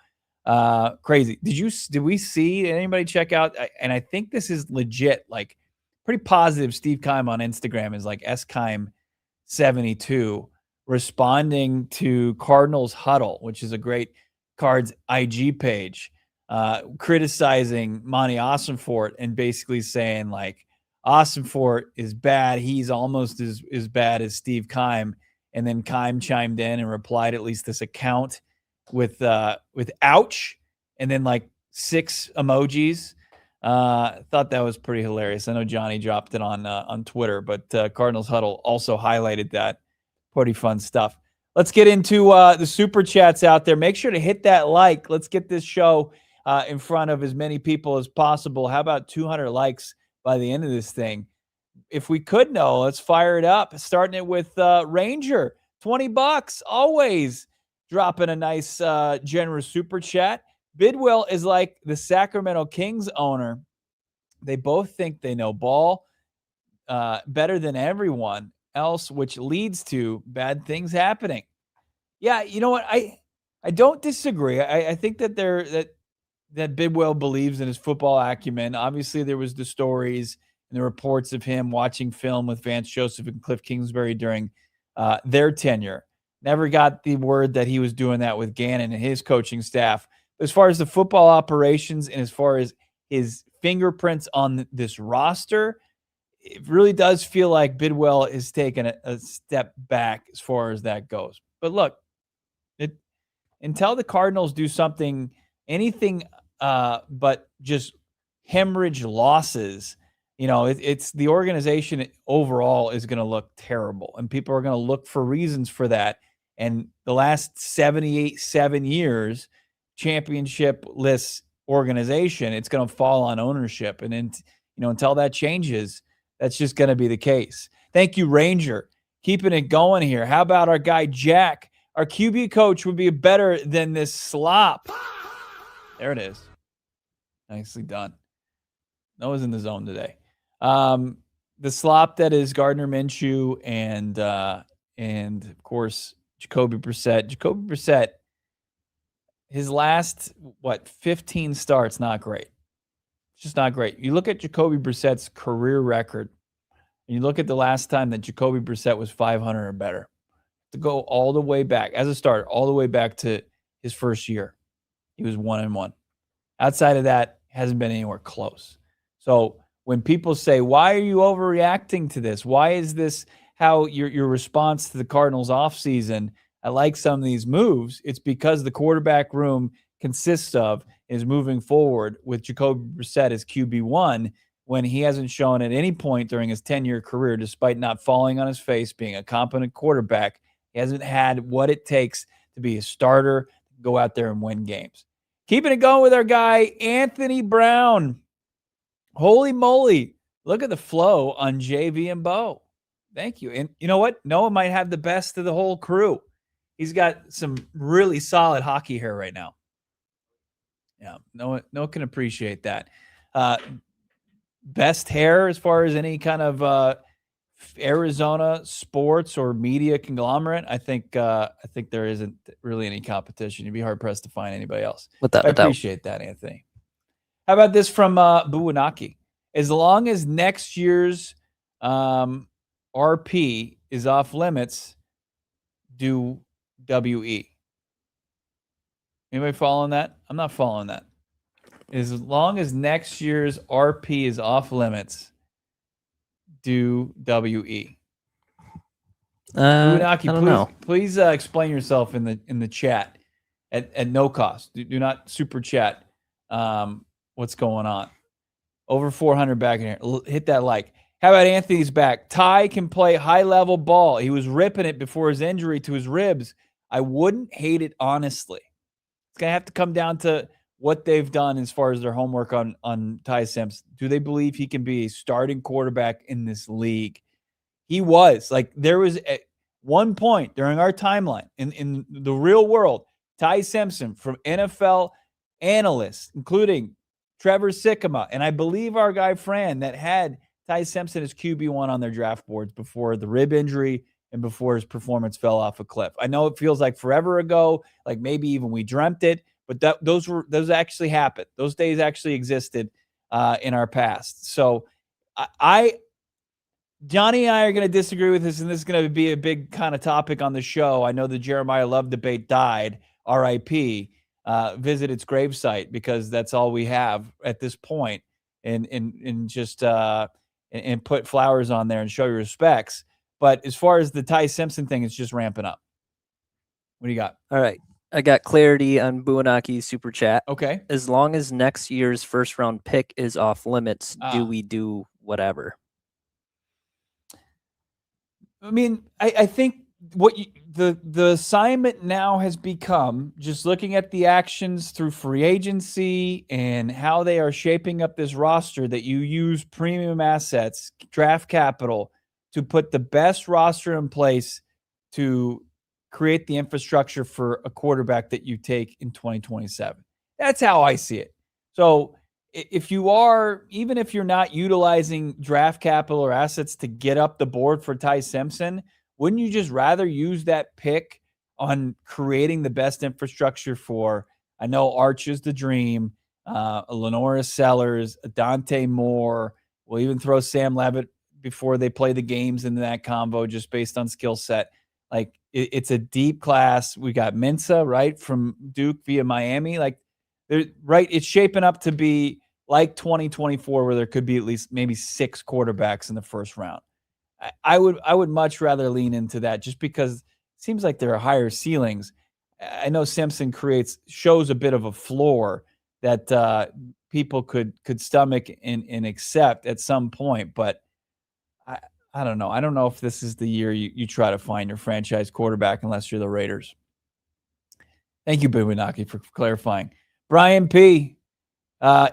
crazy. Did we see anybody check out? And I think this is legit, like pretty positive. Steve Keim on Instagram is like SKeim72 responding to Cardinals Huddle, which is a great Cards IG page, criticizing Monti Ossenfort and basically saying like Ossenfort is bad. He's almost as bad as Steve Keim. And then Keim chimed in and replied, at least this account, with ouch, and then like 6 emojis. Thought that was pretty hilarious. I know Johnny dropped it on Twitter, but Cardinals Huddle also highlighted that. Pretty fun stuff. Let's get into the super chats out there. Make sure to hit that like. Let's get this show in front of as many people as possible. How about 200 likes by the end of this thing? If we could know, let's fire it up. Starting it with Ranger, $20, always dropping a nice generous super chat. Bidwill is like the Sacramento Kings owner. They both think they know ball better than everyone else, which leads to bad things happening. Yeah, you know what? I don't disagree. I think that that Bidwill believes in his football acumen. Obviously, there was the stories and the reports of him watching film with Vance Joseph and Cliff Kingsbury during their tenure. Never got the word that he was doing that with Gannon and his coaching staff. As far as the football operations and as far as his fingerprints on this roster, it really does feel like Bidwill is taking a step back as far as that goes. But look, until the Cardinals do anything but just hemorrhage losses, it's the organization overall is going to look terrible, and people are going to look for reasons for that. And the last 7 years, championship-less organization, it's going to fall on ownership. And then, until that changes, that's just going to be the case. Thank you, Ranger. Keeping it going here. How about our guy, Jack? Our QB coach would be better than this slop. There it is. Nicely done. Noah's in the zone today. The slop that is Gardner Minshew and of course, Jacoby Brissett. Jacoby Brissett, his last, 15 starts, not great. It's just not great. You look at Jacoby Brissett's career record, and you look at the last time that Jacoby Brissett was 500 or better. To go all the way back, as a starter, all the way back to his first year, he was 1-1. Outside of that, hasn't been anywhere close. So when people say, why are you overreacting to this? Why is this how your response to the Cardinals offseason? I like some of these moves. It's because the quarterback room consists of is moving forward with Jacoby Brissett as QB1 when he hasn't shown at any point during his 10-year career, despite not falling on his face, being a competent quarterback, he hasn't had what it takes to be a starter, go out there and win games. Keeping it going with our guy, Anthony Brown. Holy moly. Look at the flow on JV and Bo. Thank you. And you know what? Noah might have the best of the whole crew. He's got some really solid hockey hair right now. Yeah, Noah can appreciate that. Best hair as far as any kind of Arizona sports or media conglomerate. I think there isn't really any competition. You'd be hard pressed to find anybody else. I appreciate that, Anthony. How about this from Buwanaki? As long as next year's RP is off limits, do WE. Anybody following that? I'm not following that. As long as next year's RP is off limits, do WE. Buwanaki, I don't know. Please explain yourself in the chat at no cost. Do not super chat. What's going on? Over 400 back in here. Hit that like. How about Anthony's back? Ty can play high-level ball. He was ripping it before his injury to his ribs. I wouldn't hate it, honestly. It's going to have to come down to what they've done as far as their homework on Ty Simpson. Do they believe he can be a starting quarterback in this league? He was. Like, there was at one point during our timeline in the real world, Ty Simpson from NFL analysts, including Trevor Sikkema, and I believe our guy Fran, that had Ty Simpson as QB1 on their draft boards before the rib injury and before his performance fell off a cliff. I know it feels like forever ago, like maybe even we dreamt it, but those actually happened. Those days actually existed in our past. So Johnny and I are going to disagree with this, and this is going to be a big kind of topic on the show. I know the Jeremiah Love debate died, RIP. Visit its gravesite, because that's all we have at this point, and just and put flowers on there and show your respects. But as far as the Ty Simpson thing, it's just ramping up. What do you got? All right. I got clarity on Buonaki's super chat. Okay. As long as next year's first round pick is off limits, do we do whatever? I mean, I think the assignment now has become, just looking at the actions through free agency and how they are shaping up this roster, that you use premium assets, draft capital, to put the best roster in place to create the infrastructure for a quarterback that you take in 2027. That's how I see it. So if you are, even if you're not utilizing draft capital or assets to get up the board for Ty Simpson, wouldn't you just rather use that pick on creating the best infrastructure for, I know Arch is the dream, Lenora Sellers, Dante Moore, we'll even throw Sam Levitt before they play the games into that combo, just based on skill set. Like, it's a deep class. We got Mensa, right, from Duke via Miami. Like, right, it's shaping up to be like 2024, where there could be at least maybe 6 quarterbacks in the first round. I would much rather lean into that, just because it seems like there are higher ceilings. I know Simpson shows a bit of a floor that people could stomach and accept at some point, but I don't know. I don't know if this is the year you try to find your franchise quarterback, unless you're the Raiders. Thank you, Bubinaki, for clarifying. Brian P.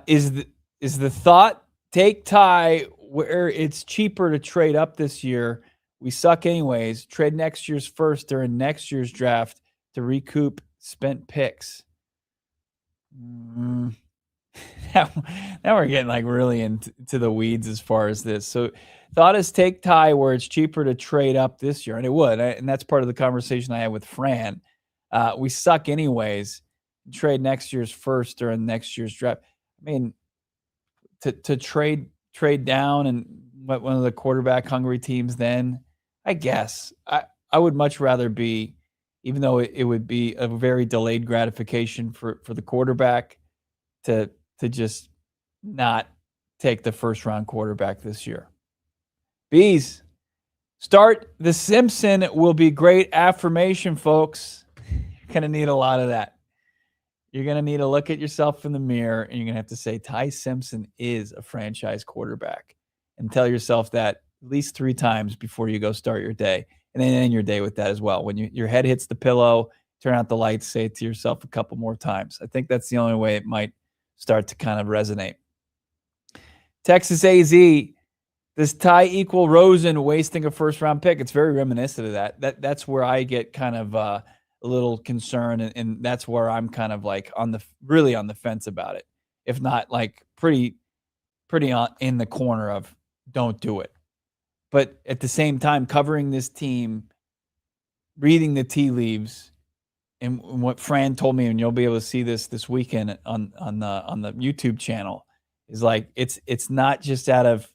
Is the thought, take Ty where it's cheaper to trade up this year? We suck anyways. Trade next year's first during next year's draft to recoup spent picks. Now we're getting like really into the weeds as far as this. So thought is take Ty where it's cheaper to trade up this year, and it would. And that's part of the conversation I had with Fran. We suck anyways. Trade next year's first during next year's draft. I mean, to trade down and one of the quarterback hungry teams, then I guess I would much rather be, even though it would be a very delayed gratification for the quarterback, to just not take the first round quarterback this year. Bees, start the Simpson will be great affirmation, folks. You're going to need a lot of that. You're going to need to look at yourself in the mirror, and you're going to have to say, Ty Simpson is a franchise quarterback, and tell yourself that at least 3 times before you go start your day, and then end your day with that as well. When your head hits the pillow, turn out the lights, say it to yourself a couple more times. I think that's the only way it might start to kind of resonate. Texas AZ, does Ty equal Rosen wasting a first-round pick? It's very reminiscent of that. That's where I get kind of a little concerned, and that's where I'm kind of like really on the fence about it, if not like pretty in the corner of don't do it. But at the same time, covering this team, reading the tea leaves, and what Fran told me, and you'll be able to see this weekend on the YouTube channel, is like it's not just out of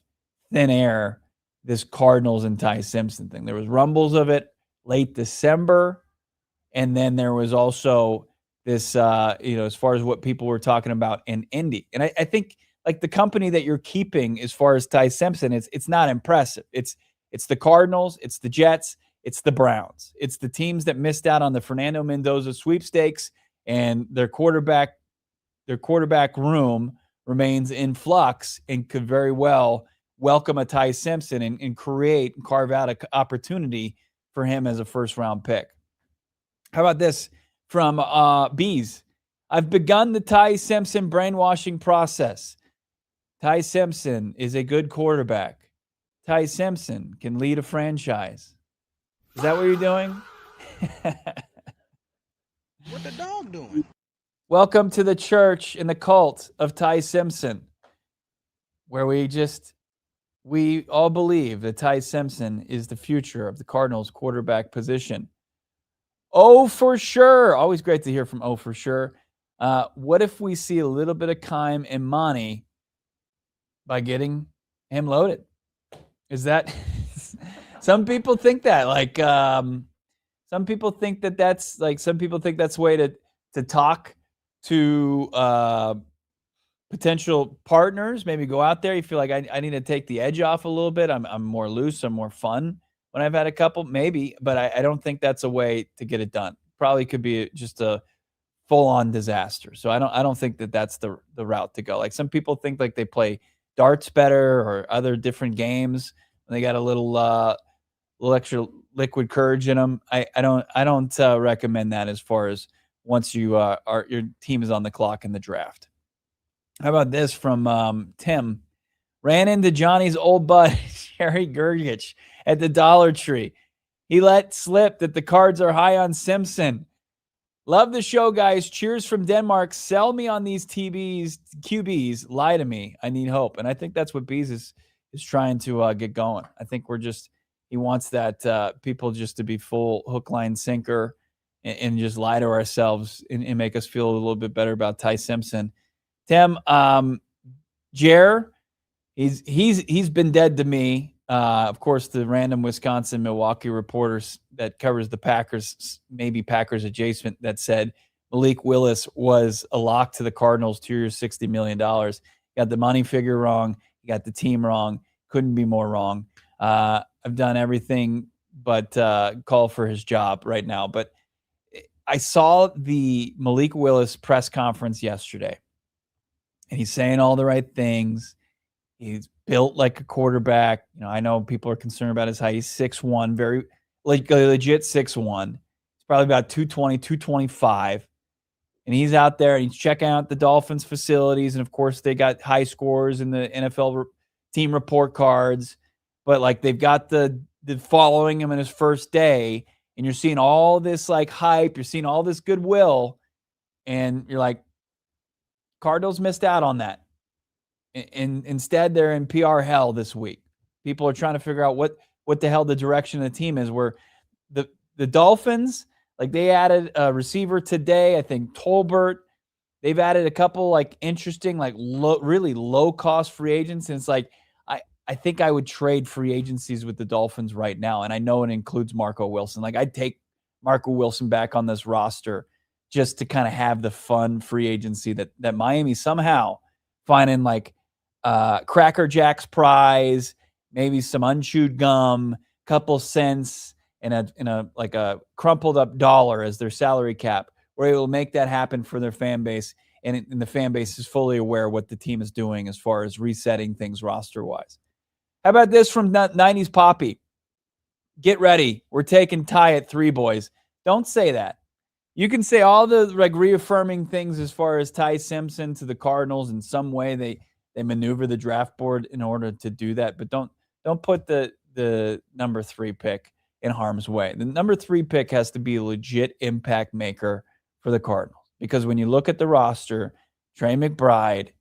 thin air, this Cardinals and Ty Simpson thing. There was rumbles of it late December. And then there was also this, as far as what people were talking about in Indy. And I think like the company that you're keeping as far as Ty Simpson, it's not impressive. It's the Cardinals, it's the Jets, it's the Browns. It's the teams that missed out on the Fernando Mendoza sweepstakes, and their quarterback room remains in flux and could very well welcome a Ty Simpson and create and carve out an opportunity for him as a first-round pick. How about this from Bees? I've begun the Ty Simpson brainwashing process. Ty Simpson is a good quarterback. Ty Simpson can lead a franchise. Is that what you're doing? What the dog doing? Welcome to the church and the cult of Ty Simpson, where we all believe that Ty Simpson is the future of the Cardinals quarterback position. Oh, for sure. Always great to hear from Oh, for sure. What if we see a little bit of Kime and Monty by getting him loaded? Is that some people think that some people think that's a way to talk to potential partners. Maybe go out there. You feel like I need to take the edge off a little bit. I'm more loose. I'm more fun when I've had a couple, maybe, but I don't think that's a way to get it done. Probably could be just a full-on disaster. So I don't think that's the route to go. Like some people think like they play darts better or other different games. They got a little extra liquid courage in them. I don't recommend that as far as once your team is on the clock in the draft. How about this from Tim? Ran into Johnny's old bud, Jerry Gergich, at the Dollar Tree. He let slip that the cards are high on Simpson. Love the show, guys. Cheers from Denmark. Sell me on these QBs. Lie to me. I need hope. And I think that's what Bees is trying to get going. I think he wants that people just to be full hook, line, sinker and just lie to ourselves and make us feel a little bit better about Ty Simpson. Tim, Jer, he's been dead to me. Of course, the random Wisconsin Milwaukee reporters that covers the Packers, maybe Packers adjacent, that said Malik Willis was a lock to the Cardinals, 2 years, $60 million. Got the money figure wrong. You got the team wrong. Couldn't be more wrong. I've done everything but call for his job right now. But I saw the Malik Willis press conference yesterday, and he's saying all the right things. He's built like a quarterback. I know people are concerned about his height. He's 6'1", very like legit 6'1". He's probably about 220, 225. And he's out there and he's checking out the Dolphins facilities. And of course, they got high scores in the NFL team report cards. But like they've got the following him in his first day. And you're seeing all this like hype. You're seeing all this goodwill. And you're like, Cardinals missed out on that. And instead, they're in PR hell this week. People are trying to figure out what the hell the direction of the team is. Where the Dolphins, like they added a receiver today, I think Tolbert. They've added a couple like interesting, like really low cost free agents. And it's like I think I would trade free agencies with the Dolphins right now. And I know it includes Marco Wilson. Like I'd take Marco Wilson back on this roster just to kind of have the fun free agency that Miami somehow finding like Cracker Jack's prize, maybe some unchewed gum, couple cents, and a crumpled up dollar as their salary cap, where it will make that happen for their fan base, and the fan base is fully aware what the team is doing as far as resetting things roster wise. How about this from 90s Poppy? Get ready. We're taking Ty at 3, boys. Don't say that. You can say all the like reaffirming things as far as Ty Simpson to the Cardinals. In some way, they maneuver the draft board in order to do that. But don't put the number 3 pick in harm's way. The number 3 pick has to be a legit impact maker for the Cardinals. Because when you look at the roster, Trey McBride,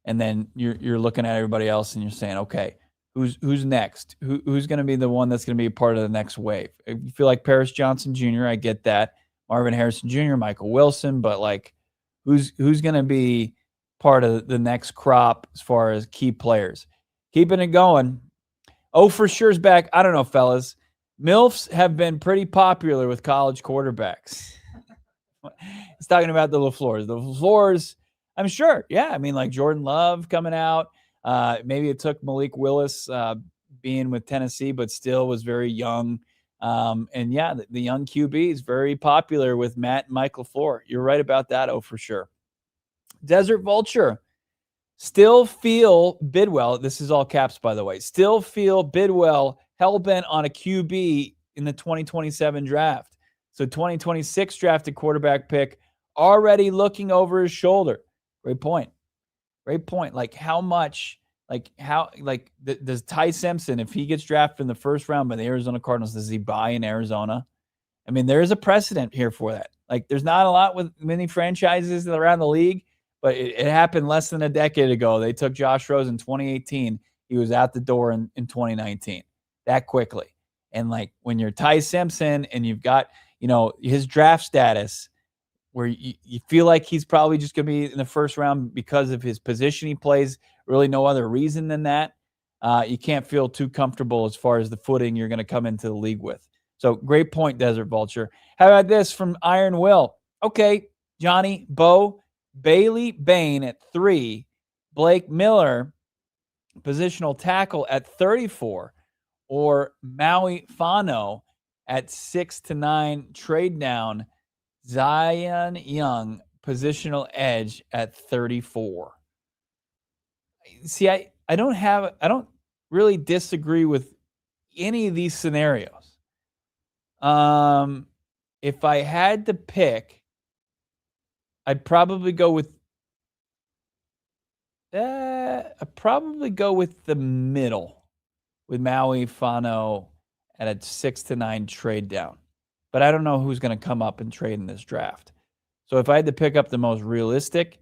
and then you're looking at everybody else and you're saying, okay, who's next? Who's going to be the one that's going to be a part of the next wave? If you feel like Paris Johnson Jr., I get that. Marvin Harrison Jr., Michael Wilson, but like who's going to be part of the next crop as far as key players? Keeping it going. Oh, for sure's back. I don't know, fellas. MILFs have been pretty popular with college quarterbacks. It's talking about the LaFleurs. The LaFleurs, I'm sure. Yeah, I mean, like Jordan Love coming out. Maybe it took Malik Willis being with Tennessee, but still was very young. And yeah, the young QB is very popular with Matt and Mike LaFleur. You're right about that. Oh, for sure. Desert Vulture. Still feel Bidwill. This is all caps, by the way. Still feel Bidwill hell-bent on a QB in the 2027 draft. So 2026 drafted quarterback pick, already looking over his shoulder. Great point. Great point. Like how much, does Ty Simpson, if he gets drafted in the first round by the Arizona Cardinals, does he buy in Arizona? I mean, there is a precedent here for that. Like there's not a lot with many franchises around the league, but it happened less than a decade ago. They took Josh Rosen in 2018. He was out the door in 2019 that quickly. And like when you're Ty Simpson and you've got, his draft status where you feel like he's probably just going to be in the first round because of his position he plays, really no other reason than that. You can't feel too comfortable as far as the footing you're going to come into the league with. So great point, Desert Vulture. How about this from Iron Will? Okay, Johnny, Bo, Bailey Bain at 3, Blake Miller, positional tackle at 34, or Maui Fano at 6 to 9, trade down, Zion Young, positional edge at 34. See, I don't really disagree with any of these scenarios. If I had to pick, I'd probably go with the middle with Maui Fano at a 6 to 9 trade down. But I don't know who's going to come up and trade in this draft. So if I had to pick up the most realistic,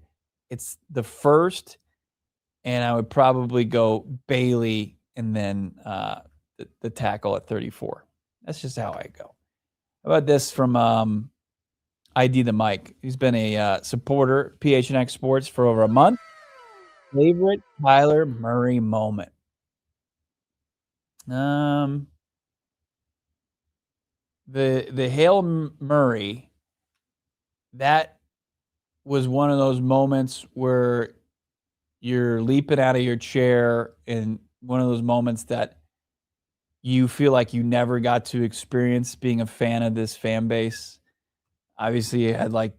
it's the first, and I would probably go Bailey and then the tackle at 34. That's just how I go. How about this from ID the Mike? He's been a supporter, PHNX Sports, for over a month. Favorite Kyler Murray moment? The Hail Murray, that was one of those moments where you're leaping out of your chair, and one of those moments that you feel like you never got to experience being a fan of this fan base. Obviously, you had like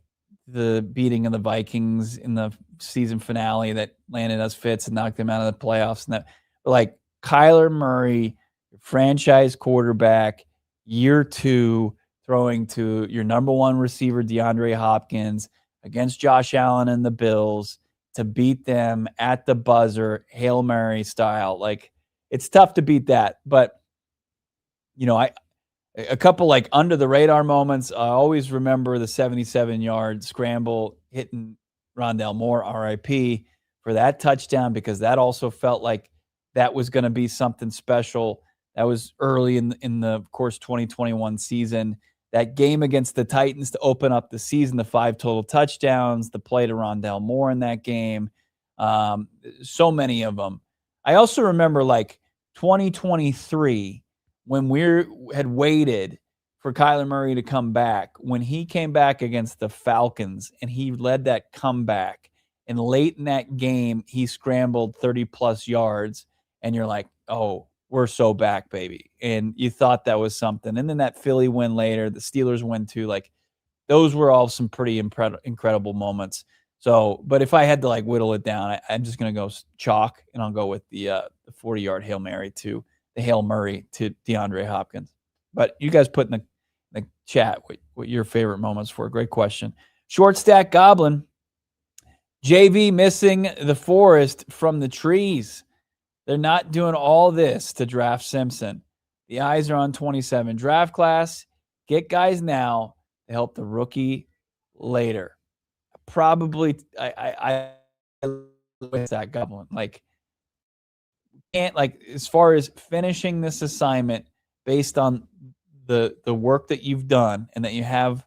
the beating of the Vikings in the season finale that landed us Fitz and knocked them out of the playoffs. And that, but like Kyler Murray, franchise quarterback, year 2, throwing to your number 1 receiver, DeAndre Hopkins, against Josh Allen and the Bills to beat them at the buzzer, Hail Mary style. Like, it's tough to beat that. But, a couple like under the radar moments, I always remember the 77-yard scramble hitting Rondale Moore, RIP, for that touchdown, because that also felt like that was going to be something special. That was early in the, of course, 2021 season. That game against the Titans to open up the season, the 5 total touchdowns, the play to Rondale Moore in that game. So many of them. I also remember like 2023 when we had waited for Kyler Murray to come back, when he came back against the Falcons and he led that comeback. And late in that game, he scrambled 30-plus yards. And you're like, oh, we're so back, baby. And you thought that was something. And then that Philly win later, the Steelers win too. Like, those were all some pretty incredible moments. So, but if I had to like whittle it down, I'm just going to go chalk, and I'll go with the 40-yard Hail Mary to the Hail Murray to DeAndre Hopkins. But you guys put in the chat what your favorite moments were. Great question. Short Stack Goblin. JV missing the forest from the trees. They're not doing all this to draft Simpson. The eyes are on 27 draft class. Get guys now to help the rookie later. Probably, I with that Goblin. Like, can't, like, as far as finishing this assignment based on the work that you've done and that you have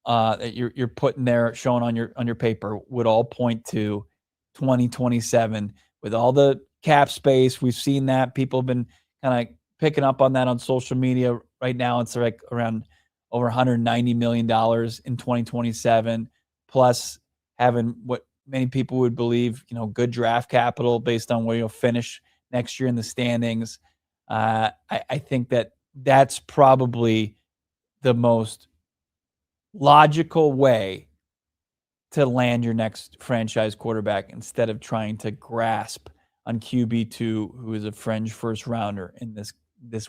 that you're putting there, showing on your paper, would all point to 2027 with all the cap space. We've seen that people have been kind of picking up on that on social media right now. It's like around over $190 million in 2027, plus having what many people would believe, good draft capital based on where you'll finish next year in the standings. I think that's probably the most logical way to land your next franchise quarterback instead of trying to grasp on QB2, who is a fringe first rounder in this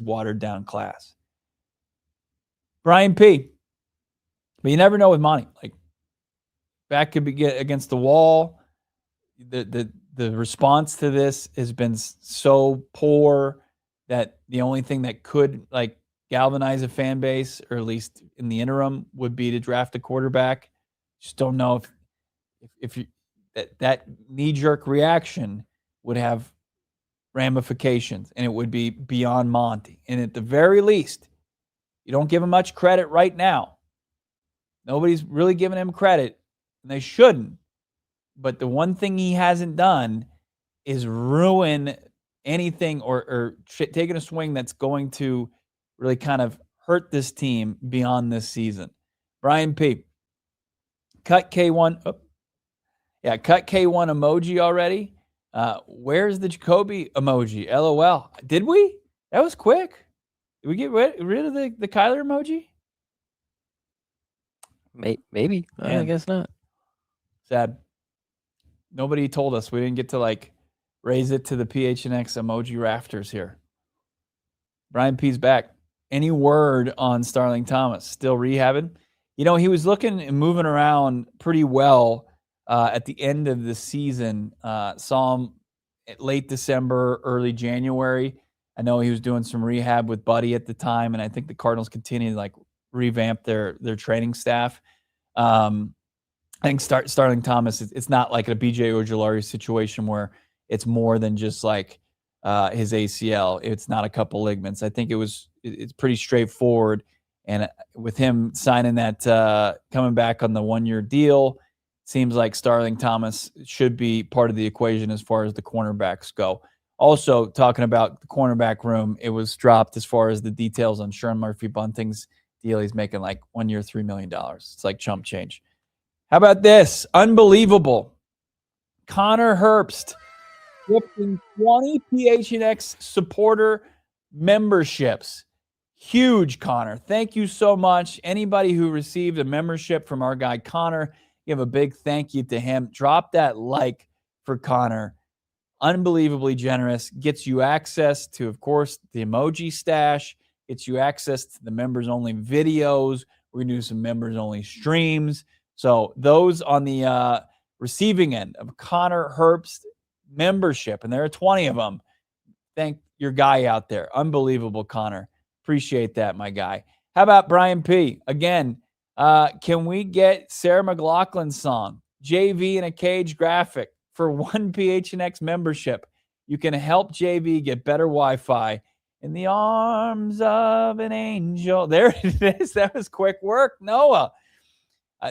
watered down class. Brian P., But you never know with Monty. Like, back could be against the wall. The response to this has been so poor that the only thing that could like galvanize a fan base, or at least in the interim, would be to draft a quarterback. Just don't know if you that knee-jerk reaction would have ramifications, and it would be beyond Monty. And at the very least, you don't give him much credit right now. Nobody's really giving him credit, and they shouldn't. But the one thing he hasn't done is ruin anything or taking a swing that's going to really kind of hurt this team beyond this season. Brian P. Cut K1. Oh, yeah, cut K1 emoji already. Where's the Jacoby emoji? LOL. Did we? That was quick. Did we get rid of the Kyler emoji? Maybe. I guess not. Sad. Nobody told us. We didn't get to like raise it to the PHNX emoji rafters here. Brian P's back. Any word on Starling Thomas? Still rehabbing? You know, he was looking and moving around pretty well at the end of the season. Saw him late December, early January. I know he was doing some rehab with Buddy at the time, and I think the Cardinals continue to like revamp their training staff. I think Starling Thomas, it's not like a BJ Ojulari situation where it's more than just like his ACL. It's not a couple ligaments. I think it's pretty straightforward. And with him signing that, coming back on the 1-year deal, seems like Starling Thomas should be part of the equation as far as the cornerbacks go. Also, talking about the cornerback room, it was dropped as far as the details on Sean Murphy-Bunting's deal. He's making like 1 year, $3 million. It's like chump change. How about this? Unbelievable. Connor Herbst gifting 20 PHNX supporter memberships. Huge, Connor. Thank you so much. Anybody who received a membership from our guy Connor, give a big thank you to him. Drop that like for Connor. Unbelievably generous. Gets you access to, of course, the emoji stash. Gets you access to the members-only videos. We're going to do some members-only streams. So those on the receiving end of Connor Herbst membership, and there are 20 of them, thank your guy out there. Unbelievable, Connor. Appreciate that, my guy. How about Brian P? Again, can we get Sarah McLachlan's song, JV in a Cage graphic, for one PHNX membership? You can help JV get better Wi-Fi. In the arms of an angel. There it is. That was quick work, Noah.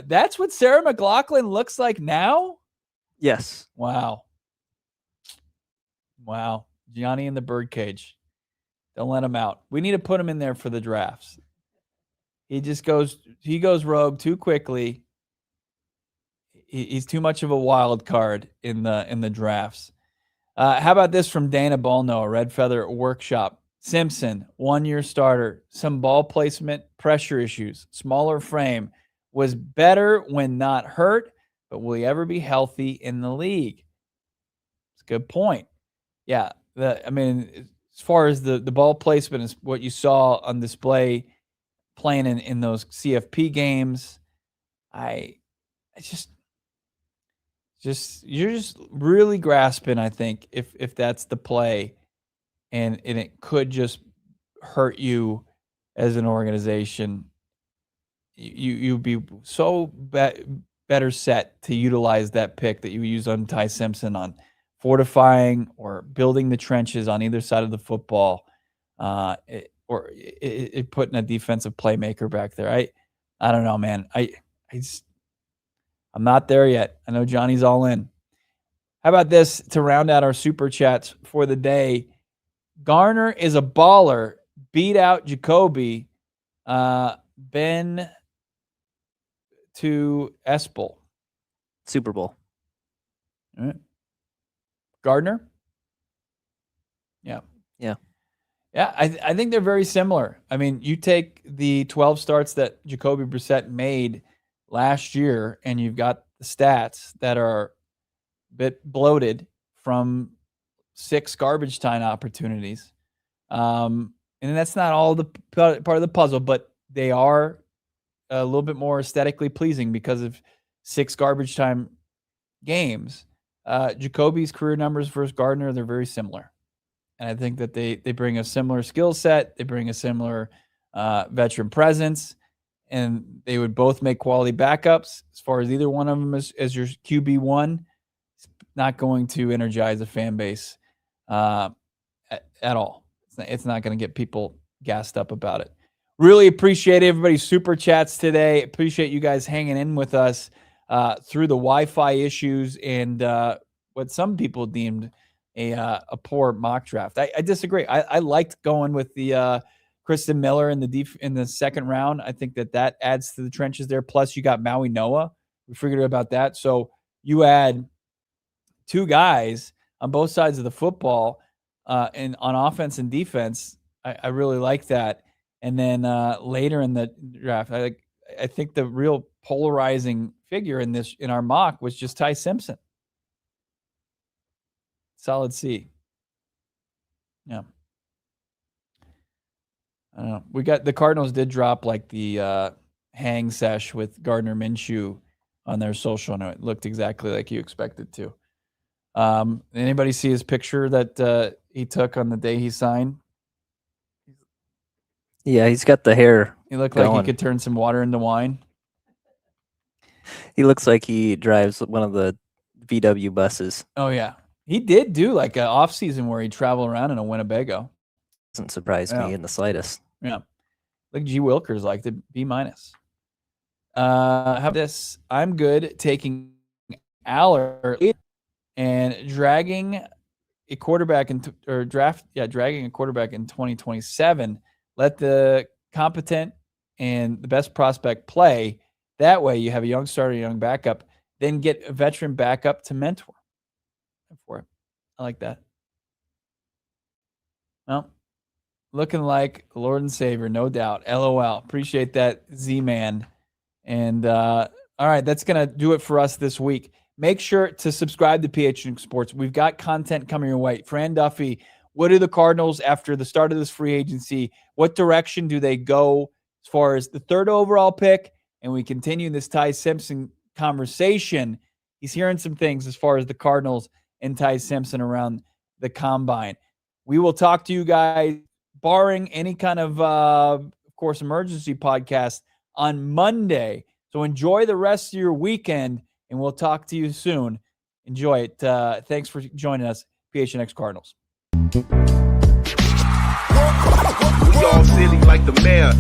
That's what Sarah McLachlan looks like now? Yes. Wow. Johnny in the birdcage. Don't let him out. We need to put him in there for the drafts. He goes rogue too quickly. He's too much of a wild card in the drafts. How about this from Dana Ballno, Red Feather Workshop? Simpson, 1-year starter, some ball placement, pressure issues, smaller frame, was better when not hurt, but will he ever be healthy in the league? It's a good point. Yeah, as far as the ball placement is what you saw on display playing in those CFP games, you're just really grasping, I think, if that's the play, and it could just hurt you as an organization. You'd be so better set to utilize that pick that you use on Ty Simpson on fortifying or building the trenches on either side of the football, or putting a defensive playmaker back there. I don't know, man. I'm not there yet. I know Johnny's all in. How about this to round out our super chats for the day? Garner is a baller. Beat out Jacoby. Ben to Espel. Super Bowl. All right. Gardner? Yeah. I think they're very similar. I mean, you take the 12 starts that Jacoby Brissett made last year, and you've got the stats that are a bit bloated from 6 garbage time opportunities. And that's not all the part of the puzzle, but they are a little bit more aesthetically pleasing because of 6 garbage time games. Jacoby's career numbers versus Gardner, they're very similar. And I think that they bring a similar skill set. They bring a similar veteran presence. And they would both make quality backups. As far as either one of them as your QB1, it's not going to energize a fan base at all. It's not going to get people gassed up about it. Really appreciate everybody's super chats today. Appreciate you guys hanging in with us through the Wi-Fi issues and what some people deemed a poor mock draft. I disagree. I liked going with the Kristen Miller in the second round. I think that adds to the trenches there. Plus, you got Maui Noah. We figured about that. So you add 2 guys on both sides of the football and on offense and defense. I really like that. And then later in the draft, I think the real polarizing figure in our mock was just Ty Simpson. Solid C. Yeah. I don't know. We got the Cardinals did drop like the hang sesh with Gardner Minshew on their social, and it looked exactly like you expected to. Anybody see his picture that he took on the day he signed? Yeah, he's got the hair. He looked going. like he could turn some water into wine. He looks like he drives one of the VW buses. Oh yeah, he did do like an off season where he traveled around in a Winnebago. Doesn't surprise me in the slightest. Yeah, like G. Wilkers like the B-. How about this? I'm good taking Aller and dragging a quarterback dragging a quarterback in 2027. Let the competent and the best prospect play. That way you have a young starter, a young backup, then get a veteran backup to mentor for it. I like that. Well, looking like the Lord and Savior, no doubt. LOL. Appreciate that, Z-Man. And all right, that's going to do it for us this week. Make sure to subscribe to PHNX Sports. We've got content coming your way. Fran Duffy, what do the Cardinals, after the start of this free agency, what direction do they go as far as the 3rd overall pick? And we continue this Ty Simpson conversation. He's hearing some things as far as the Cardinals and Ty Simpson around the combine. We will talk to you guys, barring any kind of course, emergency podcast on Monday. So enjoy the rest of your weekend, and we'll talk to you soon. Enjoy it. Thanks for joining us, PHNX Cardinals. We all silly like the mayor.